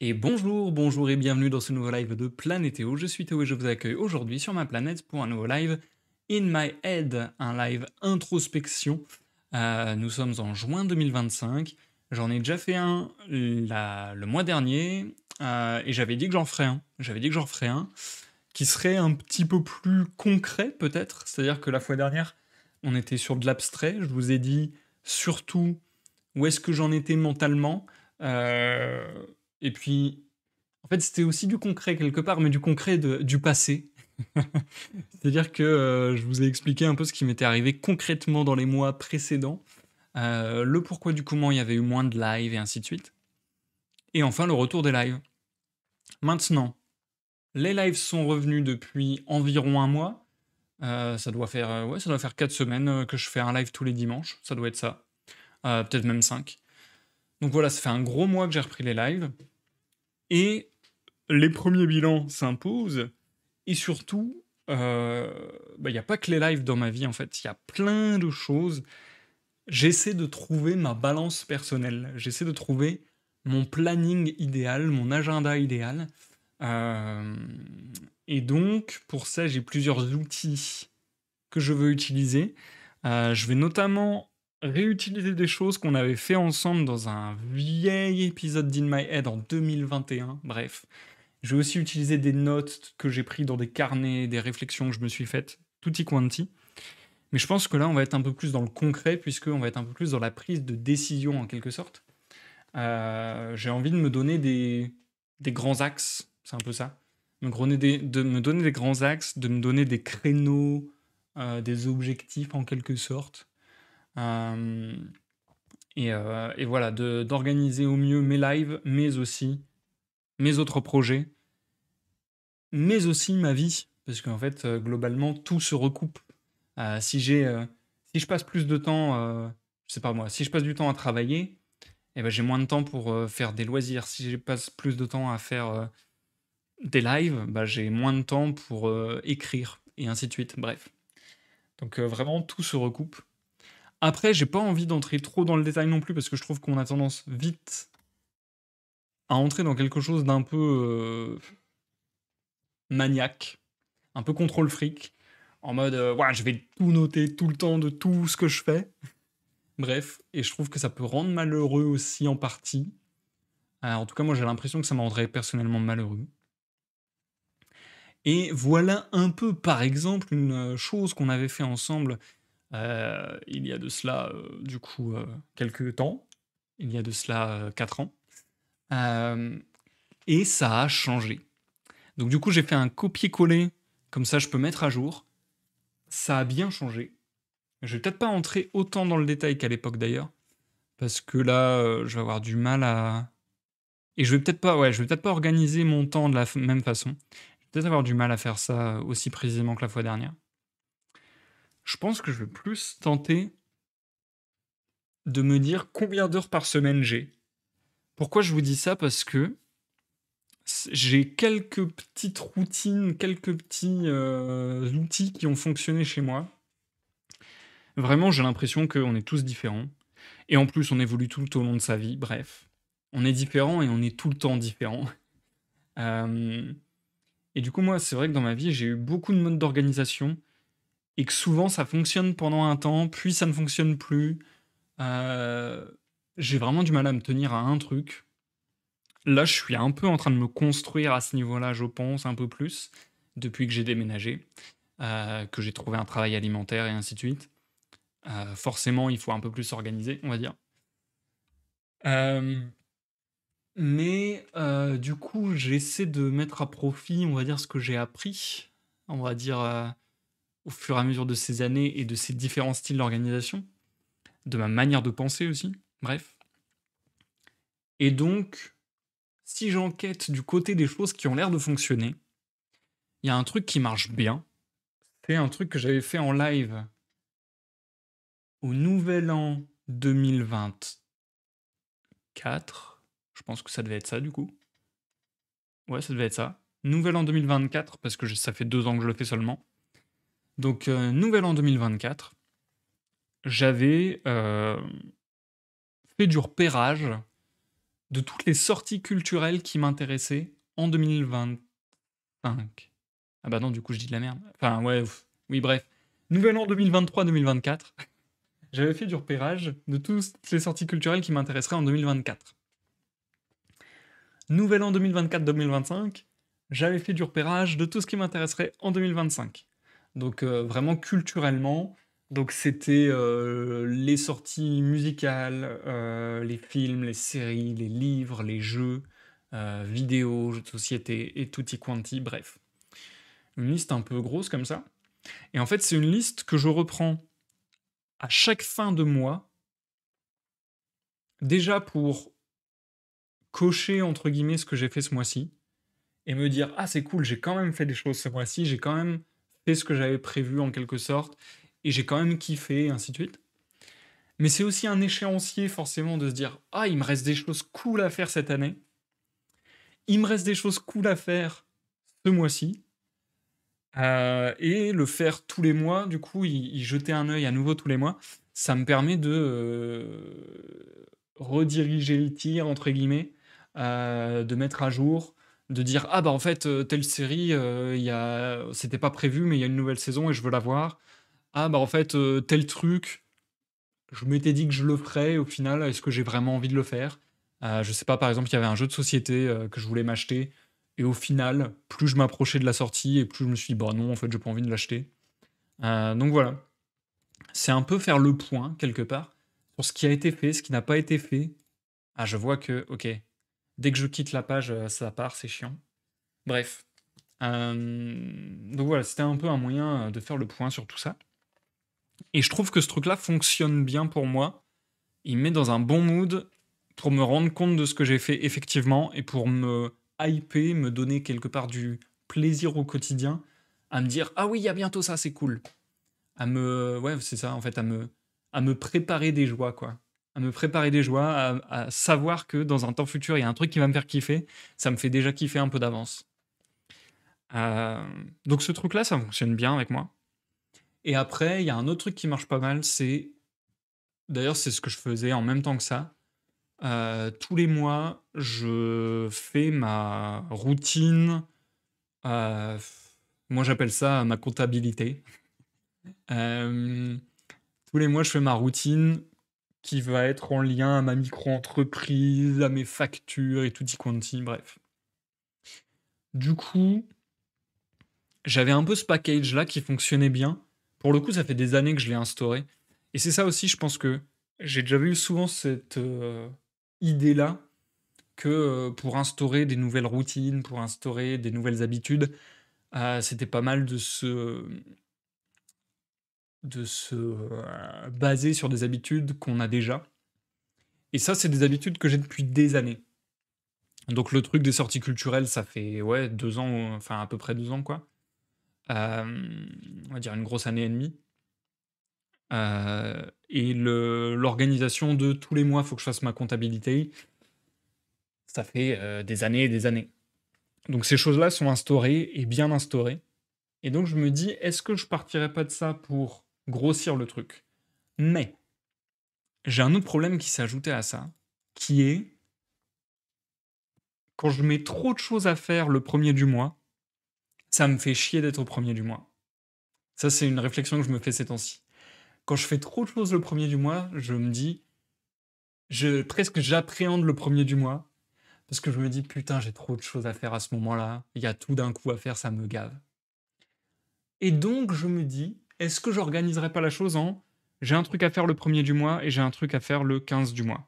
Et bonjour, bonjour et bienvenue dans ce nouveau live de Planétéo. Je suis Théo et je vous accueille aujourd'hui sur ma planète pour un nouveau live In My Head, un live introspection. Nous sommes en juin 2025. J'en ai déjà fait un le mois dernier et j'avais dit que j'en ferais un. J'avais dit que j'en ferais un qui serait un petit peu plus concret peut-être. C'est-à-dire que la fois dernière, on était sur de l'abstrait. Je vous ai dit surtout où est-ce que j'en étais mentalement. Euh, et puis, en fait, c'était aussi du concret quelque part, mais du concret du passé. C'est-à-dire que je vous ai expliqué un peu ce qui m'était arrivé concrètement dans les mois précédents, le pourquoi du comment il y avait eu moins de lives et ainsi de suite. Et enfin, le retour des lives. Maintenant, les lives sont revenus depuis environ un mois. Ça doit faire 4 semaines que je fais un live tous les dimanches. Ça doit être ça. Peut-être même 5. Donc voilà, ça fait un gros mois que j'ai repris les lives. Et les premiers bilans s'imposent. Et surtout, il n'y a pas que les lives dans ma vie, en fait. Il y a plein de choses. J'essaie de trouver ma balance personnelle. J'essaie de trouver mon planning idéal, mon agenda idéal. Euh, et donc, pour ça, j'ai plusieurs outils que je veux utiliser. Je vais notamment réutiliser des choses qu'on avait fait ensemble dans un vieil épisode d'In My Head en 2021. Bref, je vais aussi utiliser des notes que j'ai prises dans des carnets, des réflexions que je me suis faites, tutti quanti. Mais je pense que là, on va être un peu plus dans le concret, puisqu'on va être un peu plus dans la prise de décision en quelque sorte. J'ai envie de me donner des grands axes, c'est un peu ça. De me donner des grands axes, de me donner des créneaux, des objectifs en quelque sorte. Euh, et voilà, d'organiser au mieux mes lives, mais aussi mes autres projets, mais aussi ma vie, parce qu'en fait, globalement, tout se recoupe. Euh, si j'ai, euh, si je passe plus de temps, je sais pas moi, si je passe du temps à travailler, eh ben, j'ai moins de temps pour faire des loisirs. Si je passe plus de temps à faire des lives, bah, j'ai moins de temps pour écrire, et ainsi de suite. Bref. Donc vraiment, tout se recoupe. Après, j'ai pas envie d'entrer trop dans le détail non plus, parce que je trouve qu'on a tendance vite à entrer dans quelque chose d'un peu maniaque, un peu contrôle fric, en mode ouais, je vais tout noter tout le temps de tout ce que je fais. Bref, et je trouve que ça peut rendre malheureux aussi en partie. En tout cas, moi j'ai l'impression que ça me rendrait personnellement malheureux. Et voilà un peu, par exemple, une chose qu'on avait fait ensemble il y a de cela, quelques temps. Il y a de cela 4 ans. Euh, et ça a changé. Donc du coup, j'ai fait un copier-coller, comme ça je peux mettre à jour. Ça a bien changé. Je vais peut-être pas entrer autant dans le détail qu'à l'époque d'ailleurs, parce que là, je vais avoir du mal à. Et je vais peut-être pas organiser mon temps de la même façon. Je vais peut-être avoir du mal à faire ça aussi précisément que la fois dernière. Je pense que je vais plus tenter de me dire combien d'heures par semaine j'ai. Pourquoi je vous dis ça? Parce que j'ai quelques petites routines, quelques petits outils qui ont fonctionné chez moi. Vraiment, j'ai l'impression qu'on est tous différents. Et en plus, on évolue tout au long de sa vie. Bref, on est différents et on est tout le temps différents. Euh, et du coup, moi, c'est vrai que dans ma vie, j'ai eu beaucoup de modes d'organisation et que souvent, ça fonctionne pendant un temps, puis ça ne fonctionne plus. Euh, j'ai vraiment du mal à me tenir à un truc. Là, je suis un peu en train de me construire à ce niveau-là, je pense, un peu plus, depuis que j'ai déménagé, que j'ai trouvé un travail alimentaire et ainsi de suite. Forcément, il faut un peu plus s'organiser, on va dire. Euh, mais du coup, j'essaie de mettre à profit, on va dire, ce que j'ai appris, on va dire, au fur et à mesure de ces années et de ces différents styles d'organisation, de ma manière de penser aussi, bref. Et donc, si j'enquête du côté des choses qui ont l'air de fonctionner, il y a un truc qui marche bien. C'est un truc que j'avais fait en live au Nouvel An 2024. Je pense que ça devait être ça du coup. Ouais, ça devait être ça. Nouvel An 2024, parce que ça fait 2 ans que je le fais seulement. Donc, Nouvel An 2024, j'avais fait du repérage de toutes les sorties culturelles qui m'intéressaient en 2025. Ah bah non, du coup, je dis de la merde. Enfin, ouais, oui, bref. Nouvel an 2023-2024. J'avais fait du repérage de toutes les sorties culturelles qui m'intéresseraient en 2024. Nouvel an 2024-2025. J'avais fait du repérage de tout ce qui m'intéresserait en 2025. Donc vraiment culturellement. Donc c'était les sorties musicales, les films, les séries, les livres, les jeux, vidéos, jeux de société et tutti quanti, bref. Une liste un peu grosse comme ça. Et en fait, c'est une liste que je reprends à chaque fin de mois, déjà pour cocher entre guillemets ce que j'ai fait ce mois-ci et me dire ah c'est cool, j'ai quand même fait des choses ce mois-ci, j'ai quand même fait ce que j'avais prévu en quelque sorte et j'ai quand même kiffé et ainsi de suite. Mais c'est aussi un échéancier forcément de se dire ah il me reste des choses cool à faire cette année, il me reste des choses cool à faire ce mois-ci. Et le faire tous les mois, du coup, y jeter un œil à nouveau tous les mois, ça me permet de rediriger le tir, entre guillemets, de mettre à jour, de dire ah bah en fait, telle série, c'était pas prévu, mais il y a une nouvelle saison et je veux la voir. Ah bah en fait, tel truc, je m'étais dit que je le ferais, au final, est-ce que j'ai vraiment envie de le faire? Je sais pas, par exemple, il y avait un jeu de société, que je voulais m'acheter et au final, plus je m'approchais de la sortie et plus je me suis dit: «Bah non, en fait, j'ai pas envie de l'acheter». Donc voilà, c'est un peu faire le point, quelque part, sur ce qui a été fait, ce qui n'a pas été fait. Ah, je vois que, OK, dès que je quitte la page, ça part, c'est chiant. Bref, donc voilà, c'était un peu un moyen, de faire le point sur tout ça et je trouve que ce truc-là fonctionne bien pour moi. Il me met dans un bon mood pour me rendre compte de ce que j'ai fait effectivement et pour me hyper, me donner quelque part du plaisir au quotidien, à me dire ah oui, il y a bientôt ça, c'est cool. À me, ouais, c'est ça en fait, à me préparer des joies quoi. À me préparer des joies, à savoir que dans un temps futur, il y a un truc qui va me faire kiffer. Ça me fait déjà kiffer un peu d'avance. Euh, donc ce truc-là, ça fonctionne bien avec moi. Et après, il y a un autre truc qui marche pas mal, c'est d'ailleurs c'est ce que je faisais en même temps que ça. Tous les mois, je fais ma routine, heu, moi j'appelle ça ma comptabilité. Hem, Tous les mois, je fais ma routine qui va être en lien à ma micro-entreprise, à mes factures et tutti quanti, bref. Du coup, j'avais un peu ce package-là qui fonctionnait bien. Pour le coup, ça fait des années que je l'ai instauré et c'est ça aussi, je pense que j'ai déjà eu souvent cette, idée-là que pour instaurer des nouvelles routines, pour instaurer des nouvelles habitudes, c'était pas mal de se baser sur des habitudes qu'on a déjà. Et ça, c'est des habitudes que j'ai depuis des années. Donc le truc des sorties culturelles, ça fait ouais 2 ans, enfin à peu près 2 ans quoi. On va dire une grosse année et demie. Et l'organisation de tous les mois, faut que je fasse ma comptabilité. Ça fait des années et des années. Donc ces choses-là sont instaurées et bien instaurées. Et donc je me dis, est-ce que je partirais pas de ça pour grossir le truc? Mais j'ai un autre problème qui s'est ajouté à ça, qui est quand je mets trop de choses à faire le premier du mois, ça me fait chier d'être au premier du mois. Ça, c'est une réflexion que je me fais ces temps-ci. Quand je fais trop de choses le premier du mois, je me dis, presque j'appréhende le premier du mois, parce que je me dis, putain, j'ai trop de choses à faire à ce moment-là, il y a tout d'un coup à faire, ça me gave. Et donc, je me dis, est-ce que j'organiserais pas la chose en j'ai un truc à faire le premier du mois et j'ai un truc à faire le 15 du mois.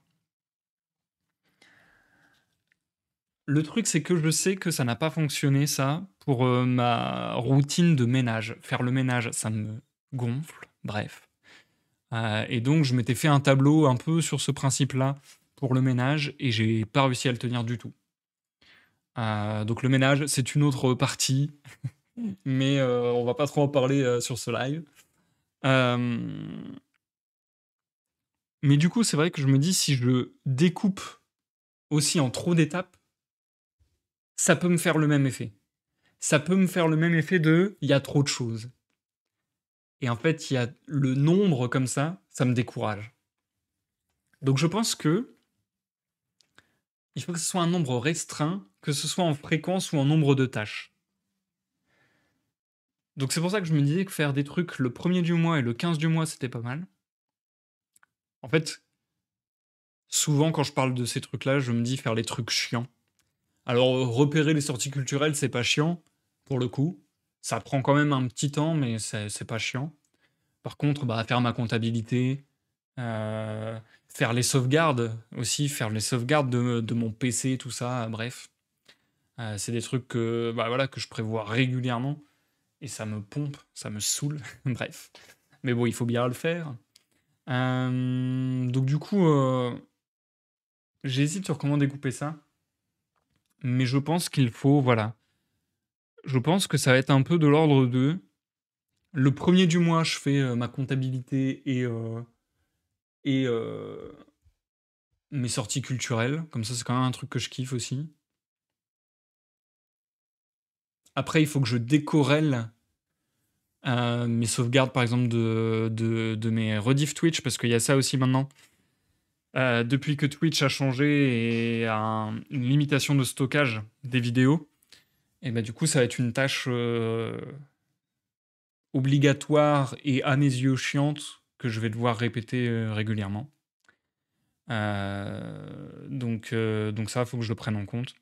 Le truc, c'est que je sais que ça n'a pas fonctionné, ça, pour ma routine de ménage. Faire le ménage, ça me gonfle, bref. Et donc, je m'étais fait un tableau un peu sur ce principe-là pour le ménage et j'ai pas réussi à le tenir du tout. Donc, le ménage, c'est une autre partie, mais on va pas trop en parler sur ce live. Euh, Mais du coup, c'est vrai que je me dis, si je découpe aussi en trop d'étapes, ça peut me faire le même effet. Ça peut me faire le même effet de il y a trop de choses. Et en fait, il y a le nombre comme ça me décourage. Donc je pense que il faut que ce soit un nombre restreint, que ce soit en fréquence ou en nombre de tâches. Donc c'est pour ça que je me disais que faire des trucs le 1er du mois et le 15 du mois, c'était pas mal. En fait, souvent quand je parle de ces trucs-là, je me dis faire les trucs chiants. Alors, repérer les sorties culturelles, c'est pas chiant, pour le coup. Ça prend quand même un petit temps, mais c'est pas chiant. Par contre, bah, faire ma comptabilité, faire les sauvegardes aussi, faire les sauvegardes de mon PC, tout ça, bref. C'est des trucs que, bah, voilà, que je prévois régulièrement et ça me pompe, ça me saoule, bref. Mais bon, il faut bien le faire. Donc du coup, j'hésite sur comment découper ça, mais je pense qu'il faut, voilà, je pense que ça va être un peu de l'ordre de le 1er du mois, je fais, ma comptabilité et mes sorties culturelles, comme ça, c'est quand même un truc que je kiffe aussi. Après, il faut que je décorrèle, mes sauvegardes, par exemple, de mes rediff Twitch, parce qu'il y a ça aussi maintenant. Depuis que Twitch a changé et a une limitation de stockage des vidéos, et bah, du coup, ça va être une tâche, obligatoire et à mes yeux chiante que je vais devoir répéter, régulièrement. Donc ça, il faut que je le prenne en compte.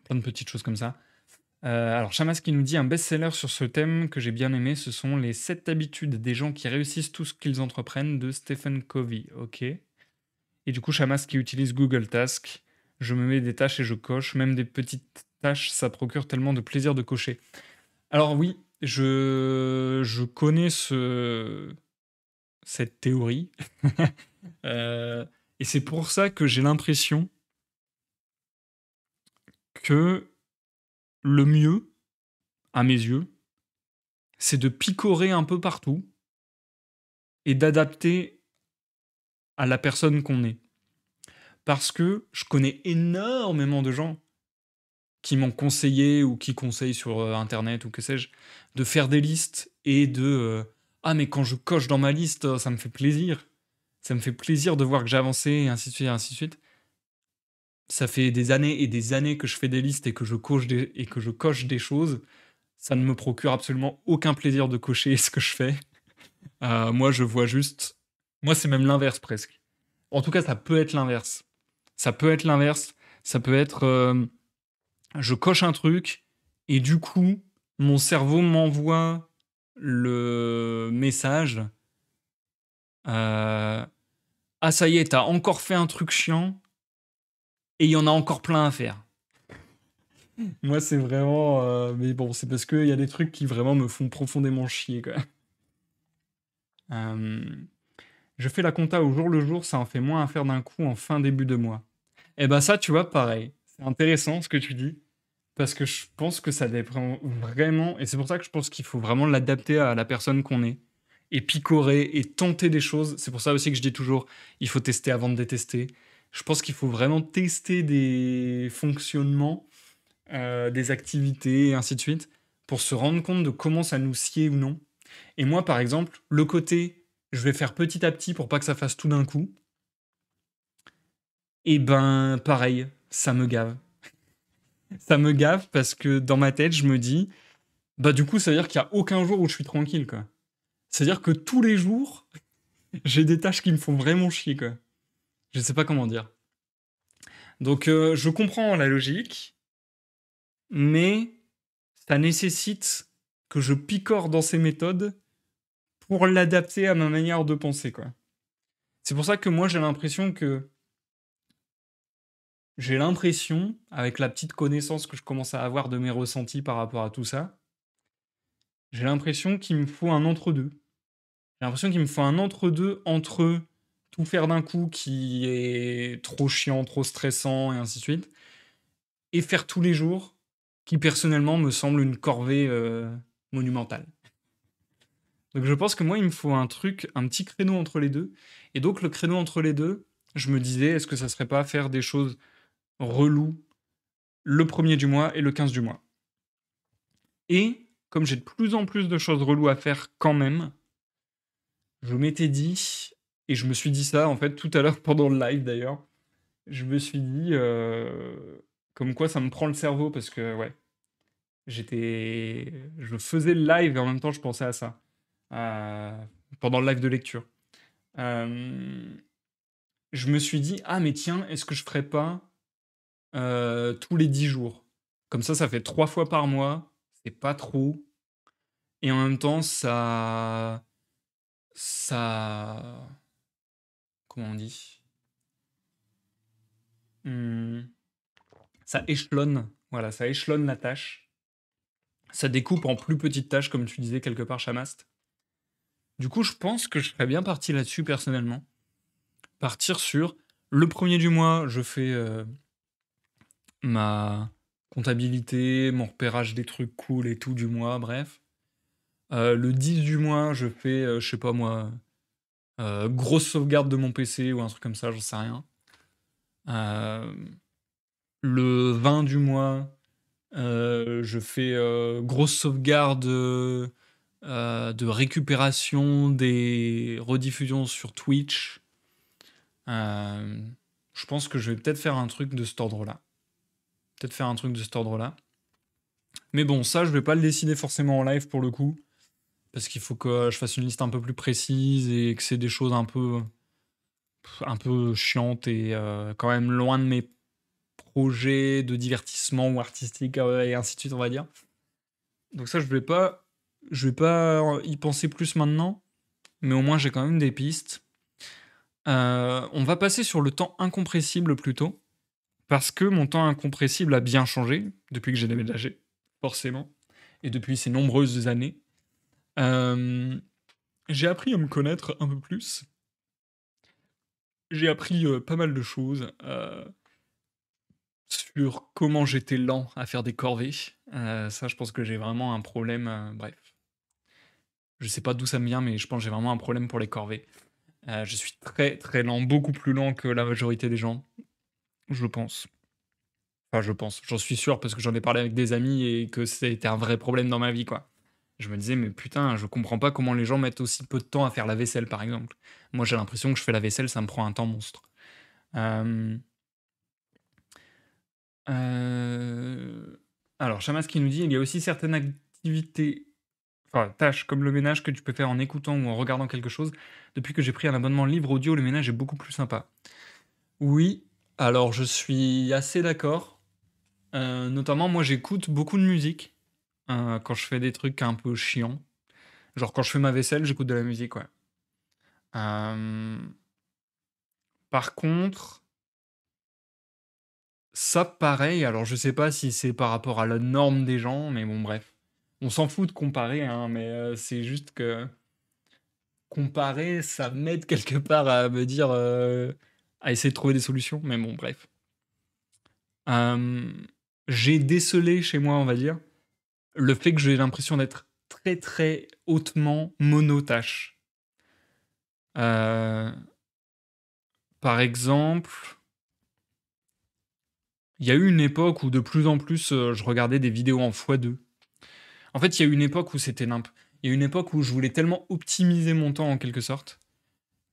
Plein de petites choses comme ça. Alors, Chamas qui nous dit un best-seller sur ce thème que j'ai bien aimé, ce sont les 7 habitudes des gens qui réussissent tout ce qu'ils entreprennent de Stephen Covey. Ok. Et du coup, Chamas qui utilise Google Task. Je me mets des tâches et je coche. Même des petites tâches, ça procure tellement de plaisir de cocher. Alors oui, je connais cette théorie. Et c'est pour ça que j'ai l'impression que le mieux, à mes yeux, c'est de picorer un peu partout et d'adapter à la personne qu'on est. Parce que je connais énormément de gens qui m'ont conseillé ou qui conseillent sur internet ou que sais-je, de faire des listes et de ah, mais quand je coche dans ma liste, ça me fait plaisir. Ça me fait plaisir de voir que j'ai avancé et ainsi de suite, et ainsi de suite. Ça fait des années et des années que je fais des listes et que je coche des choses. Ça ne me procure absolument aucun plaisir de cocher ce que je fais. Moi, je vois juste. Moi, c'est même l'inverse presque. En tout cas, ça peut être l'inverse. Ça peut être l'inverse. Ça peut être. Je coche un truc et du coup, mon cerveau m'envoie le message. Ah, ça y est, t'as encore fait un truc chiant et il y en a encore plein à faire. Moi, c'est vraiment. Mais bon, c'est parce qu'il y a des trucs qui vraiment me font profondément chier, quoi. Euh, je fais la compta au jour le jour, ça en fait moins à faire d'un coup en fin début de mois. Et ben ça, tu vois, pareil. C'est intéressant ce que tu dis. Parce que je pense que ça dépend vraiment. Et c'est pour ça que je pense qu'il faut vraiment l'adapter à la personne qu'on est. Et picorer et tenter des choses. C'est pour ça aussi que je dis toujours, il faut tester avant de détester. Je pense qu'il faut vraiment tester des fonctionnements, des activités, et ainsi de suite, pour se rendre compte de comment ça nous sied ou non. Et moi, par exemple, le côté, je vais faire petit à petit pour pas que ça fasse tout d'un coup, et ben, pareil, ça me gave. Ça me gave parce que dans ma tête, je me dis, bah du coup, ça veut dire qu'il n'y a aucun jour où je suis tranquille, quoi. C'est-à-dire que tous les jours, j'ai des tâches qui me font vraiment chier, quoi. Je sais pas comment dire. Donc, je comprends la logique, mais ça nécessite que je picore dans ces méthodes pour l'adapter à ma manière de penser, quoi. C'est pour ça que moi, j'ai l'impression, avec la petite connaissance que je commence à avoir de mes ressentis par rapport à tout ça, j'ai l'impression qu'il me faut un entre-deux. J'ai l'impression qu'il me faut un entre-deux entre tout faire d'un coup qui est trop chiant, trop stressant et ainsi de suite, et faire tous les jours qui personnellement me semble une corvée monumentale. Donc je pense que moi il me faut un truc, un petit créneau entre les deux, et donc le créneau entre les deux, je me disais est-ce que ça serait pas faire des choses reloues le 1er du mois et le 15 du mois. Et comme j'ai de plus en plus de choses reloues à faire quand même, je m'étais dit, et je me suis dit ça en fait tout à l'heure pendant le live d'ailleurs, Je me suis dit, comme quoi ça me prend le cerveau parce que, ouais, je faisais le live et en même temps je pensais à ça, heu, pendant le live de lecture. Hem, je me suis dit: «Ah mais tiens, est-ce que je ferais pas, tous les 10 jours?» Comme ça fait 3 fois par mois, c'est pas trop et en même temps ça comment on dit? Mmh, ça échelonne, voilà, ça échelonne la tâche. Ça découpe en plus petites tâches comme tu disais quelque part, Shamast. Du coup, je pense que je serais bien parti là-dessus personnellement. Partir sur le premier du mois, je fais, ma comptabilité, mon repérage des trucs cool et tout du mois, bref. Le 10 du mois, je fais, je sais pas moi, grosse sauvegarde de mon PC ou un truc comme ça, j'en sais rien. Hem, le 20 du mois, je fais, grosse sauvegarde, de récupération des rediffusions sur Twitch. Hem, je pense que je vais peut-être faire un truc de cet ordre-là. Peut-être faire un truc de cet ordre-là. Mais bon, ça, je vais pas le décider forcément en live pour le coup, parce qu'il faut que je fasse une liste un peu plus précise et que c'est des choses un peu chiantes et quand même loin de mes projets de divertissement ou artistiques, et ainsi de suite, on va dire. Donc ça, je vais pas y penser plus maintenant, mais au moins j'ai quand même des pistes. On va passer sur le temps incompressible plutôt. Parce que mon temps incompressible a bien changé depuis que j'ai déménagé, forcément, et depuis ces nombreuses années. Hem, j'ai appris à me connaître un peu plus. J'ai appris, pas mal de choses, sur comment j'étais lent à faire des corvées. Ça, je pense que j'ai vraiment un problème, bref, je sais pas d'où ça me vient, mais je pense que j'ai vraiment un problème pour les corvées. Je suis très, très lent, beaucoup plus lent que la majorité des gens, je pense. Enfin, je pense, j'en suis sûr parce que j'en ai parlé avec des amis et que c'était un vrai problème dans ma vie, quoi. Je me disais: «Mais putain, je comprends pas comment les gens mettent aussi peu de temps à faire la vaisselle», par exemple. Moi, j'ai l'impression que je fais la vaisselle, ça me prend un temps monstre. Hem, heu, alors Chamas qui nous dit: «Il y a aussi certaines activités, enfin tâches comme le ménage que tu peux faire en écoutant ou en regardant quelque chose. Depuis que j'ai pris un abonnement livre audio, le ménage est beaucoup plus sympa». Oui, alors je suis assez d'accord. Notamment moi j'écoute beaucoup de musique, quand je fais des trucs un peu chiants. Genre quand je fais ma vaisselle, j'écoute de la musique, ouais. Hem, par contre, ça pareil, alors je sais pas si c'est par rapport à la norme des gens, mais bon bref. On s'en fout de comparer, hein, mais c'est juste que comparer, ça m'aide quelque part à me dire, à essayer de trouver des solutions, mais bon bref. Hem, j'ai décelé chez moi, on va dire, le fait que j'ai l'impression d'être très, très hautement monotâche. Heu, par exemple, il y a eu une époque où de plus en plus, je regardais des vidéos en x2. En fait, il y a eu une époque où c'était nimp. Il y a eu une époque où je voulais tellement optimiser mon temps en quelque sorte,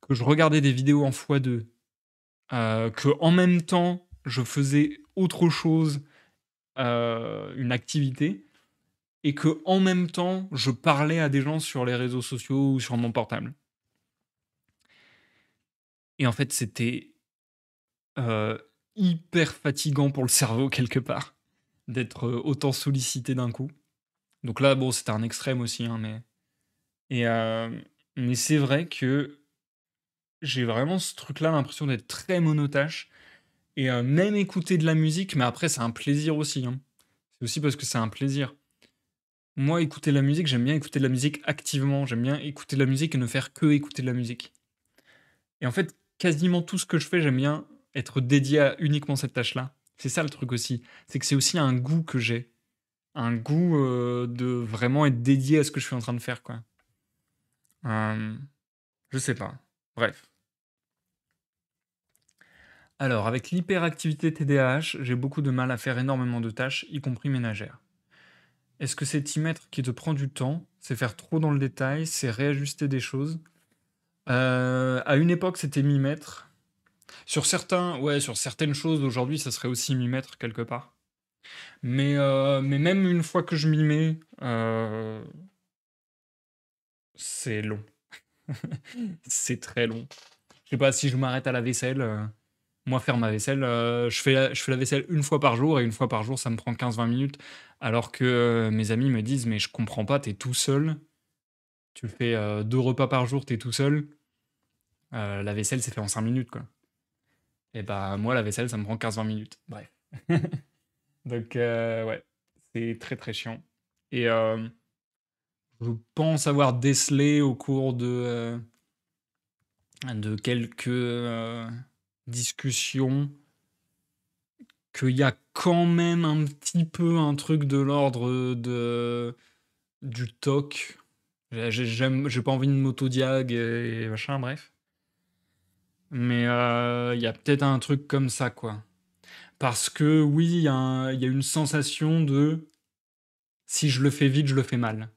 que je regardais des vidéos en x2, qu'en même temps, je faisais autre chose, une activité et que en même temps, je parlais à des gens sur les réseaux sociaux ou sur mon portable et en fait, c'était, heu, hyper fatigant pour le cerveau quelque part, d'être, autant sollicité d'un coup. Donc là, bon, c'était un extrême aussi, hein, et mais c'est vrai que j'ai vraiment ce truc-là, l'impression d'être très monotache et même écouter de la musique, mais après c'est un plaisir aussi, hein. C'est aussi parce que c'est un plaisir. Moi, écouter de la musique, j'aime bien écouter de la musique activement, j'aime bien écouter de la musique et ne faire que écouter de la musique. Et en fait, quasiment tout ce que je fais, j'aime bien être dédié à uniquement cette tâche-là. C'est ça le truc aussi, c'est que c'est aussi un goût que j'ai, un goût, de vraiment être dédié à ce que je suis en train de faire, quoi. Hem, je sais pas. Bref. Alors, avec l'hyperactivité TDAH, j'ai beaucoup de mal à faire énormément de tâches, y compris ménagères. Est-ce que c'est t'y mettre qui te prend du temps? C'est faire trop dans le détail? C'est réajuster des choses? À une époque, c'était m'y mettre. Sur certaines choses aujourd'hui, ça serait aussi m'y mettre quelque part. Mais même une fois que je m'y mets, c'est long. C'est très long. Je sais pas, si je m'arrête à la vaisselle, moi faire ma vaisselle, je fais la vaisselle une fois par jour et une fois par jour, ça me prend 15-20 minutes. Alors que, mes amis me disent: «Mais je comprends pas, t'es tout seul, tu fais, 2 repas par jour, t'es tout seul, la vaisselle, c'est fait en 5 minutes, quoi». Et bah, moi, la vaisselle, ça me prend 15-20 minutes. Bref. Donc, ouais, c'est très, très chiant. Et je pense avoir décelé au cours de quelques discussions qu'il y a quand même un petit peu un truc de l'ordre du TOC. J'ai pas envie de m'autodiag et machin, bref. Mais il y a peut-être un truc comme ça, quoi. Parce que oui, il y a une sensation de si je le fais vite, je le fais mal.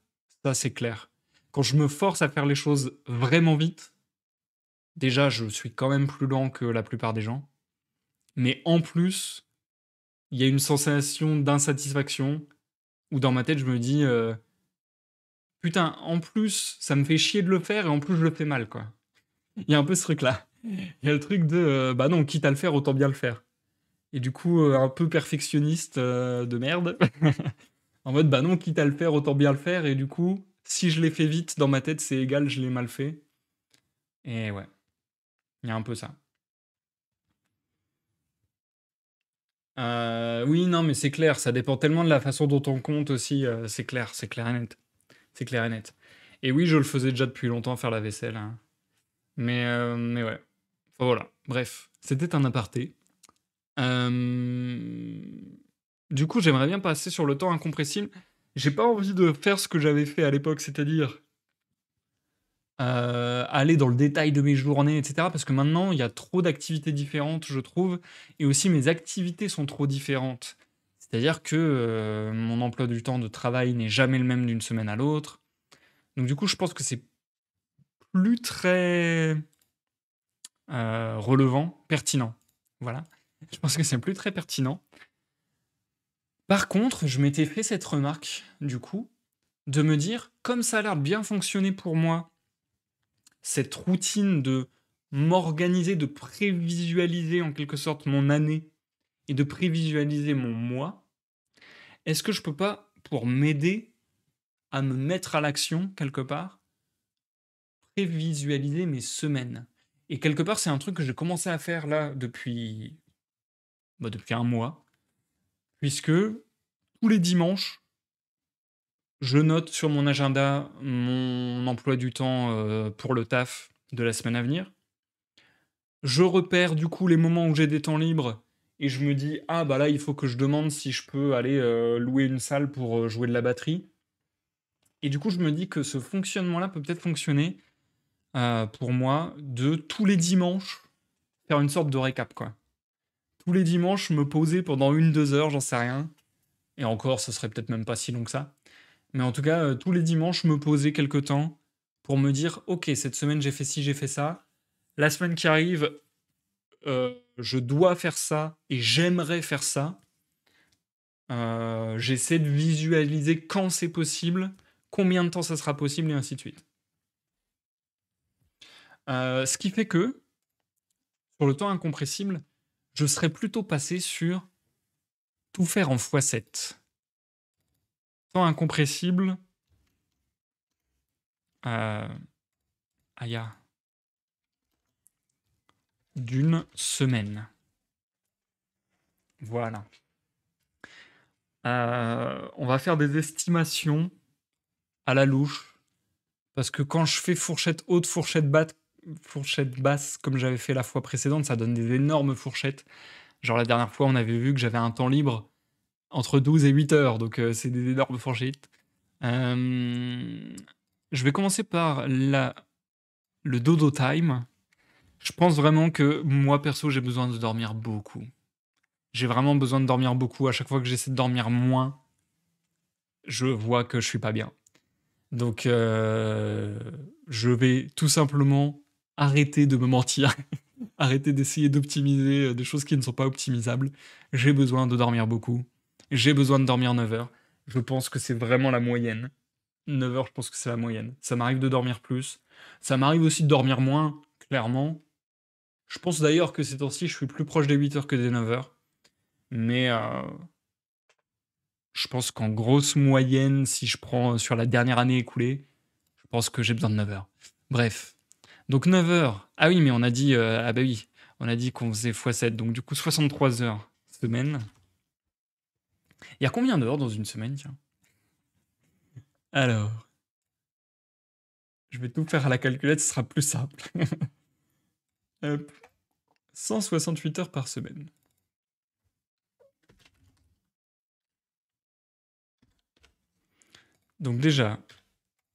Ça, c'est clair. Quand je me force à faire les choses vraiment vite, déjà, je suis quand même plus lent que la plupart des gens. Mais en plus, il y a une sensation d'insatisfaction où dans ma tête, je me dis putain, en plus, ça me fait chier de le faire et en plus, je le fais mal, quoi. Il y a un peu ce truc-là. Il y a le truc de bah non, quitte à le faire, autant bien le faire. Et du coup, un peu perfectionniste de merde. En mode, bah non, quitte à le faire, autant bien le faire. Et du coup, si je l'ai fait vite, dans ma tête, c'est égal, je l'ai mal fait. Et ouais, il y a un peu ça. Oui, non, mais c'est clair, ça dépend tellement de la façon dont on compte aussi. C'est clair et net. C'est clair et net. Et oui, je le faisais déjà depuis longtemps, faire la vaisselle, hein. Mais ouais. Enfin, voilà. Bref, c'était un aparté. Euh, Du coup, j'aimerais bien passer sur le temps incompressible. J'ai pas envie de faire ce que j'avais fait à l'époque, c'est-à-dire aller dans le détail de mes journées, etc. Parce que maintenant, il y a trop d'activités différentes, je trouve, et aussi mes activités sont trop différentes. C'est-à-dire que mon emploi du temps de travail n'est jamais le même d'une semaine à l'autre. Donc du coup, je pense que c'est plus très relevant, pertinent. Voilà. Je pense que c'est plus très pertinent. Par contre, je m'étais fait cette remarque, du coup, de me dire, comme ça a l'air de bien fonctionner pour moi, cette routine de m'organiser, de prévisualiser en quelque sorte mon année et de prévisualiser mon mois, est-ce que je peux pas, pour m'aider à me mettre à l'action quelque part, prévisualiser mes semaines? Et quelque part, c'est un truc que j'ai commencé à faire là depuis un mois, puisque tous les dimanches, je note sur mon agenda mon emploi du temps pour le taf de la semaine à venir. Je repère du coup les moments où j'ai des temps libres et je me dis ah bah là il faut que je demande si je peux aller louer une salle pour jouer de la batterie. Et du coup je me dis que ce fonctionnement-là peut peut-être fonctionner pour moi de tous les dimanches faire une sorte de récap quoi. Tous les dimanches me poser pendant 1-2 heures, j'en sais rien. Et encore, ce serait peut-être même pas si long que ça. Mais en tout cas, tous les dimanches, me poser quelque temps pour me dire, ok, cette semaine j'ai fait ci, j'ai fait ça. La semaine qui arrive, je dois faire ça et j'aimerais faire ça. J'essaie de visualiser quand c'est possible, combien de temps ça sera possible et ainsi de suite. Ce qui fait que, sur le temps incompressible, je serais plutôt passé sur tout faire en x7. Temps incompressible, aïe, d'une semaine. Voilà. On va faire des estimations à la louche. Parce que quand je fais fourchette haute, fourchette basse, comme j'avais fait la fois précédente, ça donne des énormes fourchettes. Genre la dernière fois, on avait vu que j'avais un temps libre entre 12 et 8 heures, donc c'est des énormes fourchettes. Je vais commencer par le dodo time. Je pense vraiment que moi, perso, j'ai besoin de dormir beaucoup. J'ai vraiment besoin de dormir beaucoup. À chaque fois que j'essaie de dormir moins, je vois que je suis pas bien. Donc, je vais tout simplement arrêter de me mentir Arrêtez d'essayer d'optimiser des choses qui ne sont pas optimisables. J'ai besoin de dormir beaucoup. J'ai besoin de dormir 9 heures. Je pense que c'est vraiment la moyenne. 9 heures, je pense que c'est la moyenne. Ça m'arrive de dormir plus. Ça m'arrive aussi de dormir moins, clairement. Je pense d'ailleurs que ces temps-ci, je suis plus proche des 8 heures que des 9 heures. Mais je pense qu'en grosse moyenne, si je prends sur la dernière année écoulée, je pense que j'ai besoin de 9 heures. Bref. Donc 9 heures. Ah oui, mais on a dit, ah bah oui, on a dit qu'on faisait x7. Donc du coup, 63 heures semaine. Il y a combien d'heures dans une semaine, tiens? Alors, je vais tout faire à la calculette, ce sera plus simple. Hop. 168 heures par semaine. Donc déjà,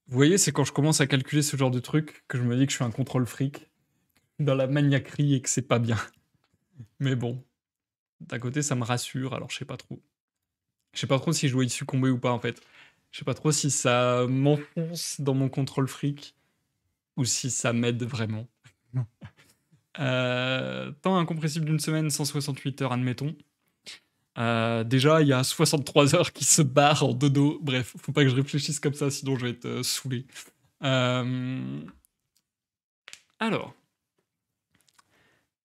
vous voyez, c'est quand je commence à calculer ce genre de truc que je me dis que je suis un contrôle fric dans la maniaquerie et que c'est pas bien. Mais bon, d'un côté, ça me rassure, alors je sais pas trop. Je sais pas trop si je dois y succomber ou pas en fait. Je sais pas trop si ça m'enfonce dans mon contrôle fric ou si ça m'aide vraiment. Temps incompressible d'une semaine, 168 heures, admettons. Déjà, il y a 63 heures qui se barrent en dodo. Bref, faut pas que je réfléchisse comme ça, sinon je vais être saoulé. Alors,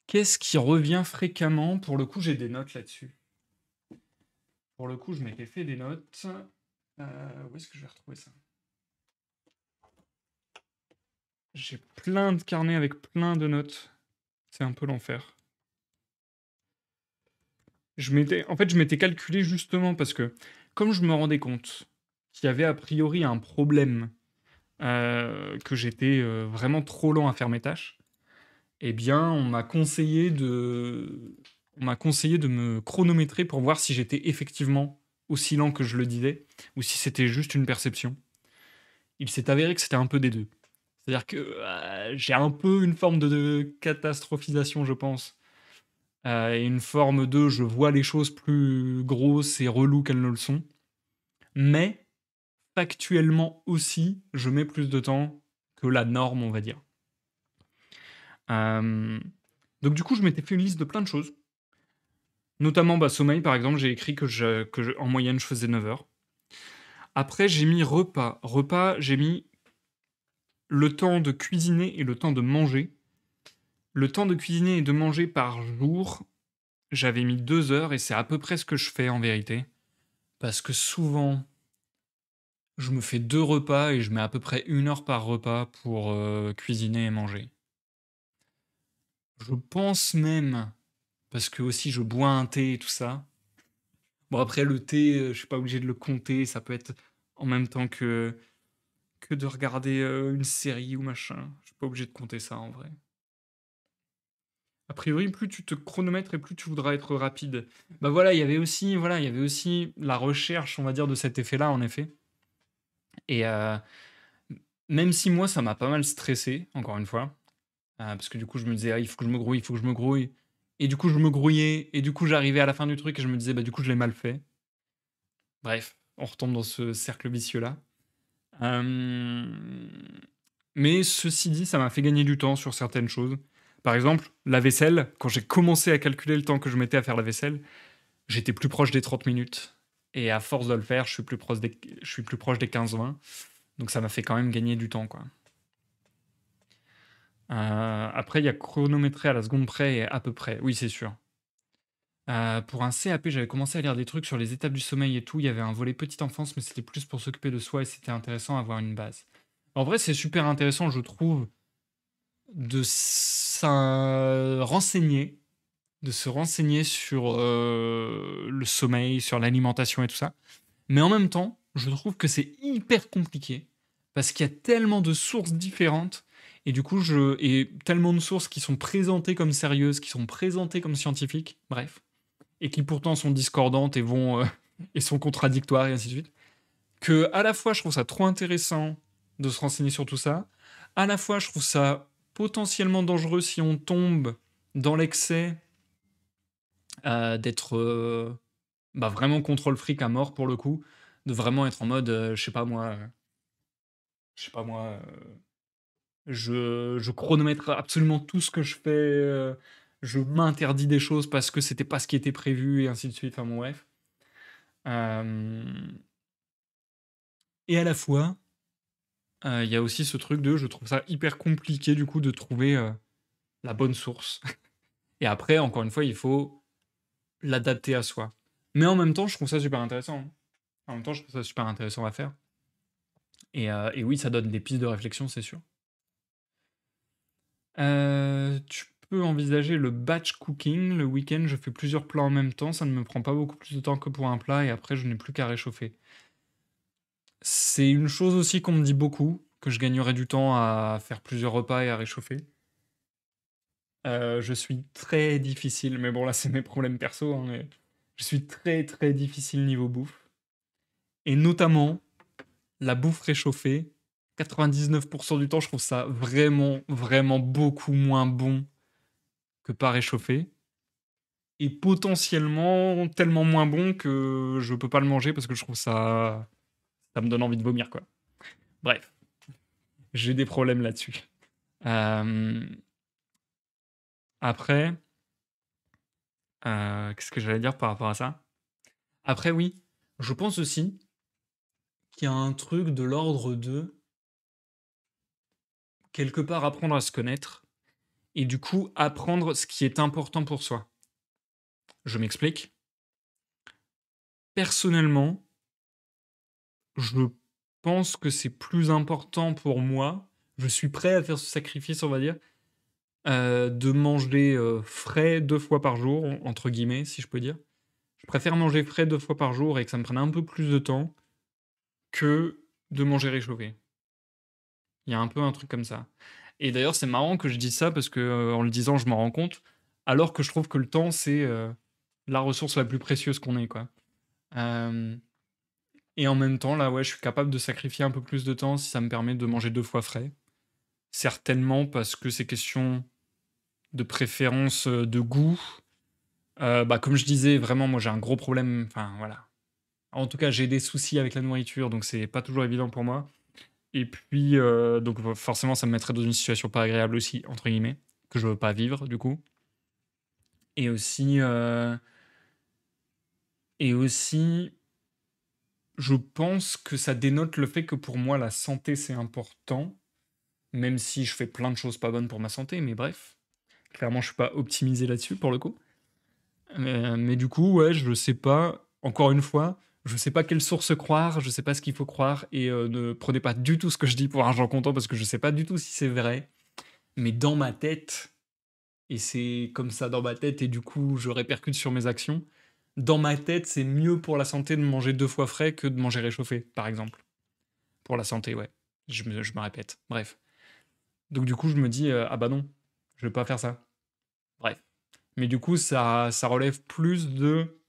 qu'est-ce qui revient fréquemment? Pour le coup, j'ai des notes là-dessus. Pour le coup, je m'étais fait des notes. Où est-ce que je vais retrouver ça? J'ai plein de carnets avec plein de notes. C'est un peu l'enfer. En fait, je m'étais calculé justement parce que, comme je me rendais compte qu'il y avait a priori un problème, que j'étais vraiment trop lent à faire mes tâches, eh bien, on m'a conseillé de me chronométrer pour voir si j'étais effectivement aussi lent que je le disais ou si c'était juste une perception. Il s'est avéré que c'était un peu des deux. C'est-à-dire que j'ai un peu une forme de catastrophisation, je pense. Et une forme de je vois les choses plus grosses et reloues qu'elles ne le sont. Mais factuellement aussi, je mets plus de temps que la norme, on va dire. Euh, donc du coup, je m'étais fait une liste de plein de choses. Notamment sommeil, par exemple, j'ai écrit en moyenne, je faisais 9 heures. Après, j'ai mis repas. Repas, j'ai mis le temps de cuisiner et le temps de manger. Le temps de cuisiner et de manger par jour, j'avais mis 2 heures et c'est à peu près ce que je fais en vérité. Parce que souvent, je me fais 2 repas et je mets à peu près 1 heure par repas pour cuisiner et manger. Je pense même, parce que aussi je bois un thé et tout ça. Bon, après, le thé, je suis pas obligé de le compter, ça peut être en même temps que de regarder une série ou machin. Je suis pas obligé de compter ça en vrai. A priori, plus tu te chronomètres et plus tu voudras être rapide. Bah voilà, il y avait aussi la recherche, on va dire, de cet effet-là, en effet. Et même si moi, ça m'a pas mal stressé, encore une fois, parce que du coup, je me disais, ah, il faut que je me grouille, il faut que je me grouille. Et du coup, je me grouillais, et du coup, j'arrivais à la fin du truc et je me disais, bah du coup, je l'ai mal fait. Bref, on retombe dans ce cercle vicieux-là. Euh, Mais ceci dit, ça m'a fait gagner du temps sur certaines choses. Par exemple, la vaisselle, quand j'ai commencé à calculer le temps que je mettais à faire la vaisselle, j'étais plus proche des 30 minutes. Et à force de le faire, je suis plus proche des 15-20. Donc ça m'a fait quand même gagner du temps, quoi. Après, il y a chronométré à la seconde près et à peu près. Oui, c'est sûr. Pour un CAP, j'avais commencé à lire des trucs sur les étapes du sommeil et tout. Il y avait un volet petite enfance, mais c'était plus pour s'occuper de soi et c'était intéressant à avoir une base. En vrai, c'est super intéressant, je trouve, de renseigner, de se renseigner sur le sommeil, sur l'alimentation et tout ça. Mais en même temps, je trouve que c'est hyper compliqué parce qu'il y a tellement de sources différentes et du coup, et tellement de sources qui sont présentées comme sérieuses, qui sont présentées comme scientifiques, bref, et qui pourtant sont discordantes et vont et sont contradictoires et ainsi de suite, que à la fois je trouve ça trop intéressant de se renseigner sur tout ça, à la fois je trouve ça potentiellement dangereux si on tombe dans l'excès d'être vraiment contrôle fric à mort pour le coup, de vraiment être en mode, je sais pas moi, Je chronomètre absolument tout ce que je fais, je m'interdis des choses parce que c'était pas ce qui était prévu et ainsi de suite, enfin bon bref. Hem et à la fois, il y a aussi ce truc de je trouve ça hyper compliqué du coup de trouver, la bonne source et après encore une fois, il faut l'adapter à soi. Mais en même temps, je trouve ça super intéressant, hein. En même temps, je trouve ça super intéressant à faire et oui, ça donne des pistes de réflexion, c'est sûr. Tu peux envisager le batch cooking. Le week-end, je fais plusieurs plats en même temps, ça ne me prend pas beaucoup plus de temps que pour un plat et après je n'ai plus qu'à réchauffer. C'est une chose aussi qu'on me dit beaucoup, que je gagnerais du temps à faire plusieurs repas et à réchauffer. Je suis très difficile, mais bon là c'est mes problèmes perso, hein, mais je suis très, très difficile niveau bouffe et notamment la bouffe réchauffée, 99 du temps, je trouve ça vraiment, vraiment beaucoup moins bon que pas réchauffé et potentiellement tellement moins bon que je peux pas le manger parce que je trouve ça me donne envie de vomir, quoi. Bref, j'ai des problèmes là-dessus. Hem, après, qu'est-ce que j'allais dire par rapport à ça? Après oui, je pense aussi qu'il y a un truc de l'ordre de, quelque part, apprendre à se connaître et du coup, apprendre ce qui est important pour soi. Je m'explique. Personnellement, je pense que c'est plus important pour moi, je suis prêt à faire ce sacrifice, on va dire, de manger, «frais» 2 fois par jour, entre guillemets, si je peux dire. Je préfère manger frais 2 fois par jour et que ça me prenne un peu plus de temps que de manger réchauffé. Il y a un peu un truc comme ça et d'ailleurs, c'est marrant que je dise ça parce que, en le disant, je m'en rends compte, alors que je trouve que le temps, c'est, la ressource la plus précieuse qu'on ait, quoi. Hem et en même temps, là, ouais, je suis capable de sacrifier un peu plus de temps si ça me permet de manger 2 fois frais. Certainement parce que c'est question de préférence, de goût. Bah, comme je disais, vraiment, moi, j'ai un gros problème, enfin, voilà. En tout cas, j'ai des soucis avec la nourriture, donc c'est pas toujours évident pour moi et puis, donc forcément, ça me mettrait dans une situation pas agréable aussi, entre guillemets, que je veux pas vivre, du coup et aussi, et aussi, je pense que ça dénote le fait que pour moi, la santé, c'est important, même si je fais plein de choses pas bonnes pour ma santé, mais bref. Clairement, je suis pas optimisé là-dessus, pour le coup. Mais du coup, ouais, je sais pas, encore une fois, je sais pas quelle source croire, je sais pas ce qu'il faut croire et ne prenez pas du tout ce que je dis pour argent comptant parce que je sais pas du tout si c'est vrai. Mais dans ma tête, et c'est comme ça dans ma tête et du coup, je répercute sur mes actions. Dans ma tête, c'est mieux pour la santé de manger 2 fois frais que de manger réchauffé, par exemple. Pour la santé, ouais. Je me répète. Bref. Donc du coup, je me dis, «Ah bah non, je vais pas faire ça». Bref. Mais du coup, ça relève plus de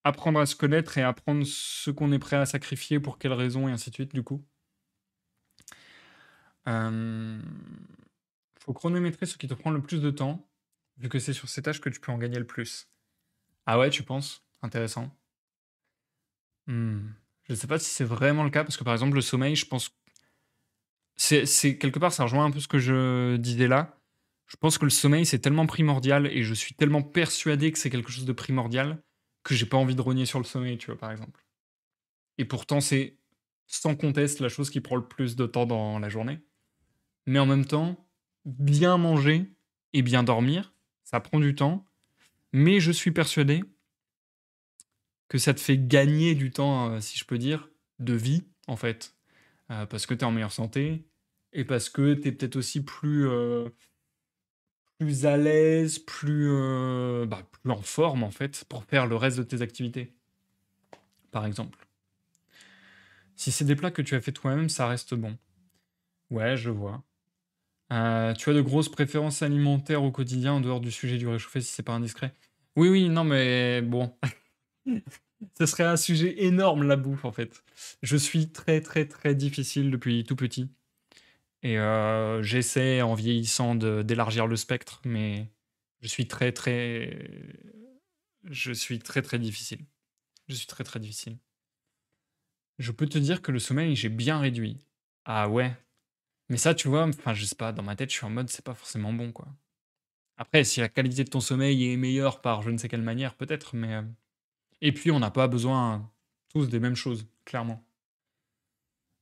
apprendre à se connaître et apprendre ce qu'on est prêt à sacrifier, pour quelles raisons et ainsi de suite, du coup. Hem, faut chronométrer ce qui te prend le plus de temps, vu que c'est sur ces tâches que tu peux en gagner le plus. Ah ouais, tu penses? Intéressant. Mmh. Je sais pas si c'est vraiment le cas, parce que, par exemple, le sommeil, je pense c'est quelque part, ça rejoint un peu ce que je disais là. Je pense que le sommeil, c'est tellement primordial et je suis tellement persuadé que c'est quelque chose de primordial, que j'ai pas envie de rogner sur le sommeil, tu vois, par exemple. Et pourtant, c'est sans conteste la chose qui prend le plus de temps dans la journée. Mais en même temps, bien manger et bien dormir, ça prend du temps, mais je suis persuadé que ça te fait gagner du temps, si je peux dire, de vie, en fait. Parce que tu es en meilleure santé et parce que tu es peut-être aussi plus à l'aise, plus en forme, en fait, pour faire le reste de tes activités, par exemple. Si c'est des plats que tu as fait toi-même, ça reste bon. Ouais, je vois. Tu as de grosses préférences alimentaires au quotidien en dehors du sujet du réchauffé, si c'est pas indiscret? Oui, oui, non, mais bon, ce serait un sujet énorme, la bouffe, en fait. Je suis très, très, très difficile depuis tout petit et j'essaie en vieillissant d'élargir le spectre, mais je suis très, très je suis très, très difficile. Je suis très, très difficile. Je peux te dire que le sommeil, j'ai bien réduit. Ah ouais? Mais ça, tu vois, enfin, je sais pas, dans ma tête, je suis en mode: «C'est pas forcément bon, quoi». Après, si la qualité de ton sommeil est meilleure par je ne sais quelle manière, peut-être, mais, et puis on n'a pas besoin tous des mêmes choses, clairement.